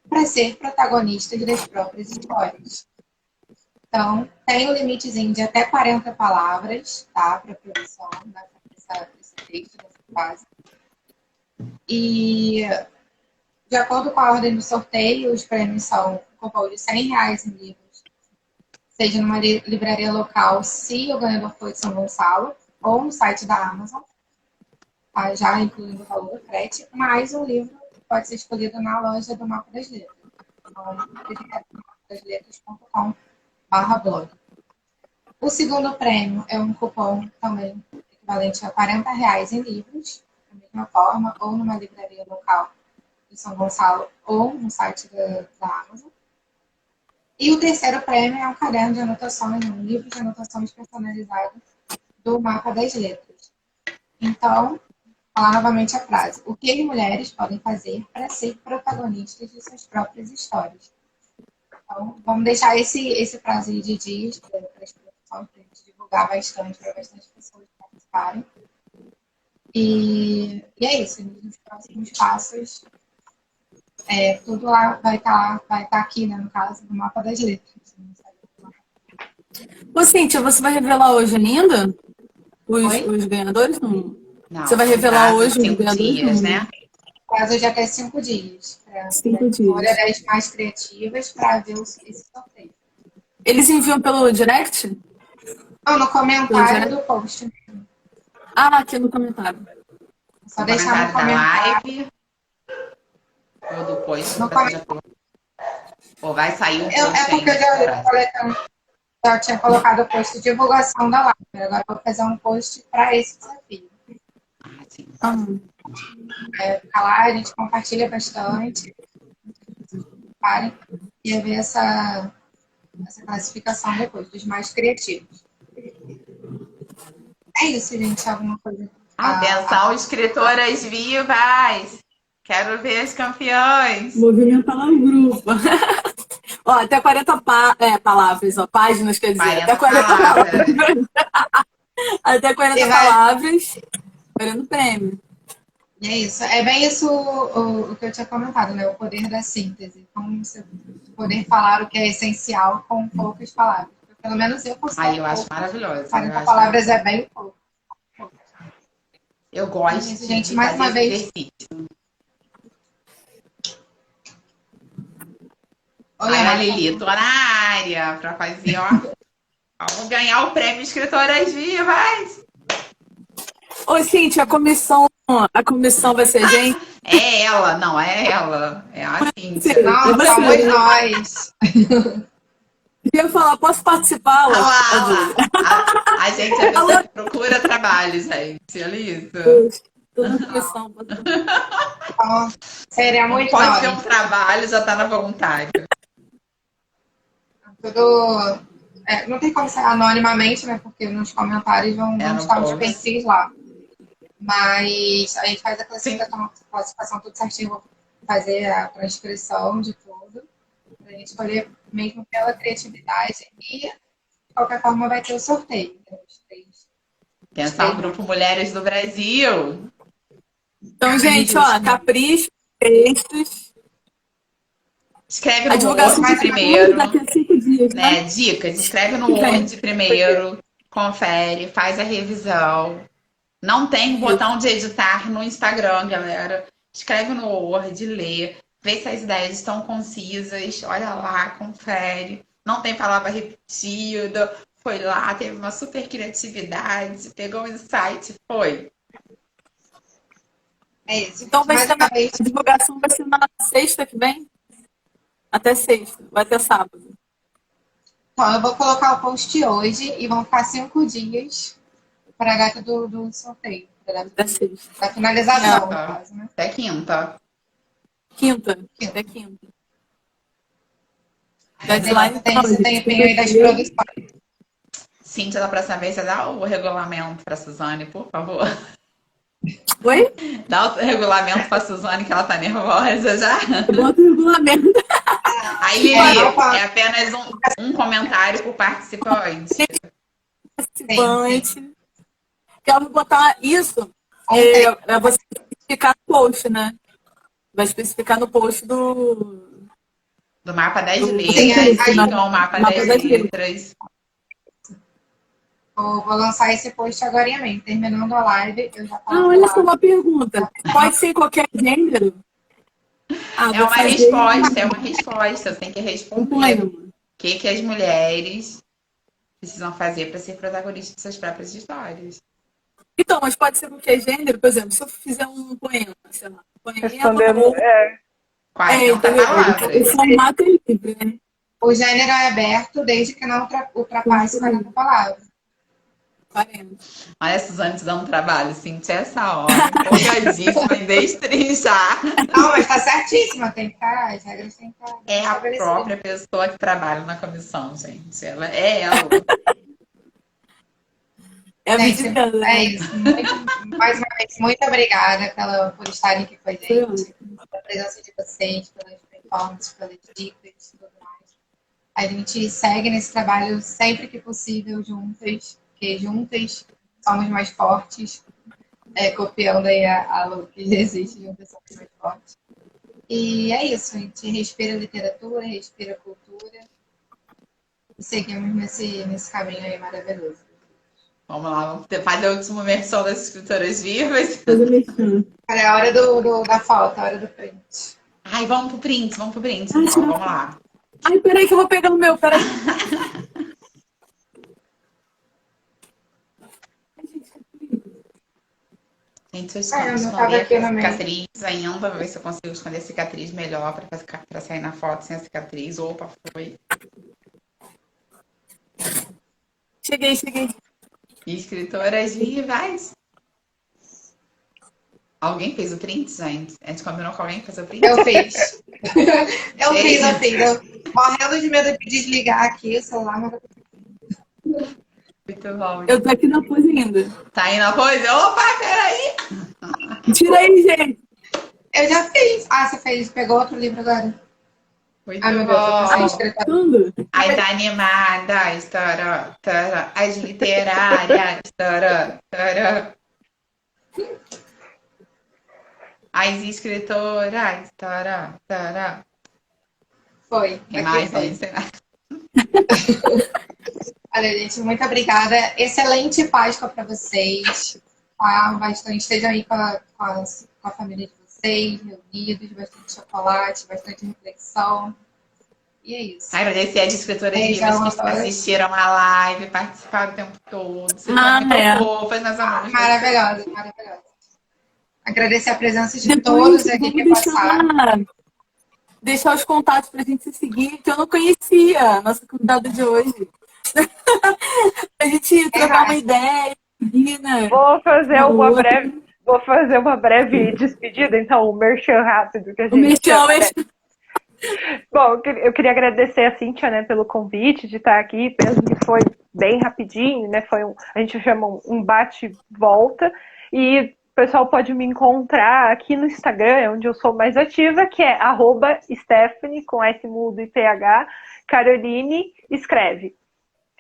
para ser protagonistas das próprias histórias? Então, tem um limitezinho de até 40 palavras, tá? Para a produção desse texto, dessa frase. E, de acordo com a ordem do sorteio, os prêmios são cupom de R$ 100 em livros, seja numa livraria local, se o ganhador for de São Gonçalo, ou no site da Amazon, tá? Já incluindo o valor do frete, mais um livro pode ser escolhido na loja do Mapa das Letras. Então, mapadasletras.com/blog. O segundo prêmio é um cupom também equivalente a R$ 40 em livros, da mesma forma, ou numa livraria local de São Gonçalo, ou no site da Amazon. E o terceiro prêmio é um caderno de anotações, um livro de anotações personalizadas do Mapa das Letras. Então, vou falar novamente a frase: o que as mulheres podem fazer para ser protagonistas de suas próprias histórias? Então, vamos deixar esse prazo de dias para as produções, para a gente divulgar bastante, para bastante pessoas participarem. E é isso. Nos próximos passos, tudo lá vai estar aqui, né, no caso, no Mapa das Letras. Ô, Cíntia, você vai revelar hoje ainda Oi? os ganhadores? Não. Não, Você vai revelar prazo de hoje os 5 ganhadores? dias, Não. né? Prazo de até 5 dias. Para 5 escolha dias. das mais criativas para ver esse sorteio. Eles enviam pelo direct? Não, no Pelo comentário direct? do post. Ah, aqui no comentário. Só No deixar no comentário da comentário. live ou do post, No você já ou vai sair um post porque ainda. eu tinha colocado o post de divulgação da live. Agora eu vou fazer um post para esse desafio. Ah, sim. Fica lá, a gente compartilha bastante. Parem e ver essa classificação depois, dos mais criativos. É isso, gente. Alguma coisa. Atenção, escritoras vivas! Quero ver as campeãs! Movimentar lá o grupo. Ó, até 40 palavras, ó, páginas, quer dizer. 40 Até 40 palavras. Até 40 palavras. Querendo prêmio. E é isso. É bem isso o que eu tinha comentado, né? O poder da síntese. Como você poder falar o que é essencial com poucas palavras. Pelo menos eu consigo. Aí eu acho maravilhoso. 40 palavras é bem pouco. Eu gosto Isso, gente, de mais fazer uma esse vez. exercício. Oi, Aí a Ana. Lili, tô na área pra fazer, ó. Vamos ganhar o prêmio Escritoras Vivas! Ô, Cintia, a comissão vai ser gente? É ela, não é ela. É a Cíntia. Não, Você, somos né? nós. Eu ia falar, posso participar? Olha Lá? lá. A gente é pessoa que procura trabalho, gente. Olha isso. Tô na comissão. Então, seremos Não pode ver nós. um trabalho, já tá na vontade. Tudo. Não tem como ser anonimamente, né? Porque nos comentários vão não estar os pode. perfis lá. Mas a gente faz a classificação tudo certinho. Vou fazer a transcrição de tudo. Pra gente escolher mesmo pela criatividade. E, de qualquer forma, vai ter o sorteio. Né? Os três. Pensar o Grupo Mulheres do Brasil. Então, gente, ó, capricho, textos. Escreve A no divulgação Word primeiro. daqui a 5 dias, Né? Dicas. Escreve no Word primeiro. Confere, faz a revisão. Não tem botão de editar no Instagram, galera. Escreve no Word, lê. Vê se as ideias estão concisas. Olha lá, confere. Não tem palavra repetida. Foi lá, teve uma super criatividade. Pegou um insight, foi. É isso. Então vai Mais ser uma vez. a divulgação vai ser na sexta que vem? Até sexta, vai até sábado. Então, eu vou colocar o post hoje e vão ficar 5 dias para a data do sorteio. Até sexta. Da finalização, no Quinta. caso, né? Até quinta. Quinta. Até quinta. Deadline Tem esse tempinho aí das produções. Cíntia, da próxima vez, você dá o regulamento para a Suzane, por favor. Oi? Dá o regulamento para a Suzane, que ela tá nervosa já. Eu boto o regulamento. Aí, Lili, é apenas um comentário por participante. Participante. Que eu vou botar isso. Você especificar no post, né? Vai especificar no post do mapa das Sim, letras. aí, Então, o mapa das letras. Vou lançar esse post agora mesmo. Terminando a live, eu já falo. olha só uma pergunta. Pode ser em qualquer gênero? É uma resposta, é uma resposta. Você tem que responder Um o que as mulheres precisam fazer para ser protagonistas de suas próprias histórias. Então, mas pode ser qualquer gênero? Por exemplo, se eu fizer um poema, sei lá. Respondendo. 40 palavras. O formato é livre, né? O gênero é aberto desde que não ultrapasse 40 palavras. 40. Olha a Suzane te dando trabalho, Cintia, essa hora. Empolgadíssima em destrinchar. Não, mas tá certíssima. Tem que estar, as regras têm que estar. É a própria pessoa que trabalha na comissão, gente. Ela é ela. É isso. Mais uma vez, muito obrigada por estarem aqui com a gente, pela presença de vocês, pelas performances, pelas dicas e tudo mais. A gente segue nesse trabalho sempre que possível juntas, porque juntas somos mais fortes, copiando aí a Lu que já existe, juntas somos mais fortes. E é isso, a gente respira literatura, respira cultura e seguimos nesse caminho aí maravilhoso. Vamos lá, vamos fazer a última versão das escritoras vivas. Cara, é a hora da falta, a hora do print. Ai, vamos pro print. Então, vamos lá. Ai, peraí que eu vou pegar o meu, peraí. Gente, eu escondi a cicatriz ainda, vou ver se eu consigo esconder a cicatriz melhor pra sair na foto sem a cicatriz. Opa, foi. Cheguei. Escritoras vivas. Alguém fez o print, gente? A gente combinou com alguém que fez o print? Eu fiz. Eu fiz. Morrendo de medo de desligar aqui o celular. Mas... Muito bom. Eu tô aqui na pose ainda. Tá aí na coisa? Opa, peraí! Tira aí, gente. Eu já fiz. Ah, você fez, pegou outro livro agora. Muito Ai, meu Deus, eu tô sem bom. escrita. Tudo. As animadas, tará, tará. As literárias, tará, tará. As escritoras, tará, tará. Foi. Que Aqui mais, foi. né? Olha, gente, muito obrigada. Excelente Páscoa para vocês. Tá? Bastante, estejam aí com a família de vocês, reunidos, bastante chocolate, bastante reflexão. E é isso. Agradecer às escritoras Beijão vivas a que todos. assistiram a live, participaram o tempo todo. Vocês são Ah, muito é. fofas, nós amamos vocês. Maravilhosa, maravilhosa. Agradecer a presença de Depois todos aqui vamos que passaram. deixar os contatos pra gente se seguir, que eu não conhecia a nossa convidada de hoje. A gente trocar uma ideia, seguir, né? Vou fazer Uma uma outra. breve, vou fazer uma breve despedida, então, um merchan rápido que a O gente chama, né? merchan. Bom, eu queria agradecer a Cíntia, né, pelo convite de estar aqui, mesmo que foi bem rapidinho, né? A gente chama um bate-volta. E o pessoal pode me encontrar aqui no Instagram, onde eu sou mais ativa, que é @Stephanie, com S mudo e PH, Caroline escreve.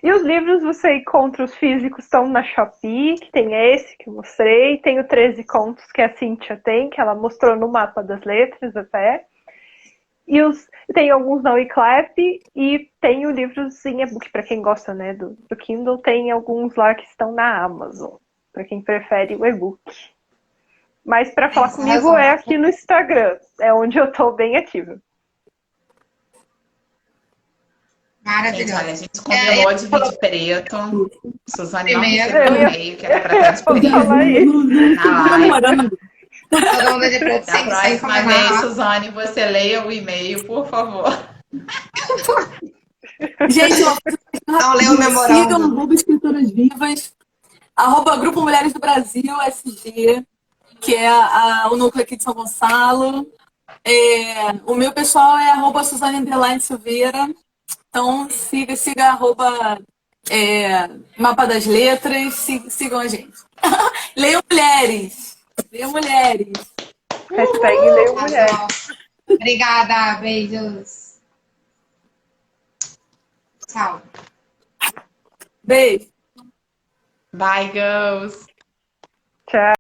E os livros você encontra, os físicos estão na Shopee, que tem esse que eu mostrei, tem o 13 contos que a Cíntia tem, que ela mostrou no mapa das letras até. E tem alguns na Wiclap e tem o livros em e-book, para quem gosta, né, do Kindle, tem alguns lá que estão na Amazon, para quem prefere o e-book. Mas para falar comigo é aqui no Instagram, é onde eu tô bem ativa. Gente, olha, a Maravilhosa. gente combinou de vídeo preto. Suzane não Primeiro, recebeu o e-mail, que era pra estar Vou disponível falar isso. na live. todo mundo de preto Da sem próxima vez, combinar. Suzane, você leia o e-mail, por favor. Gente, ó, Não leu o sigam memorando. @Escritoras Vivas, @Grupo Mulheres do Brasil, SG, que é o núcleo aqui de São Gonçalo. O meu pessoal é @Suzane_Silveira. Então, siga Mapa das Letras, sigam a gente. Leiam mulheres. Leiam mulheres. Hashtag Leio Mulher. Obrigada, beijos. Tchau. Beijo. Bye, girls. Tchau.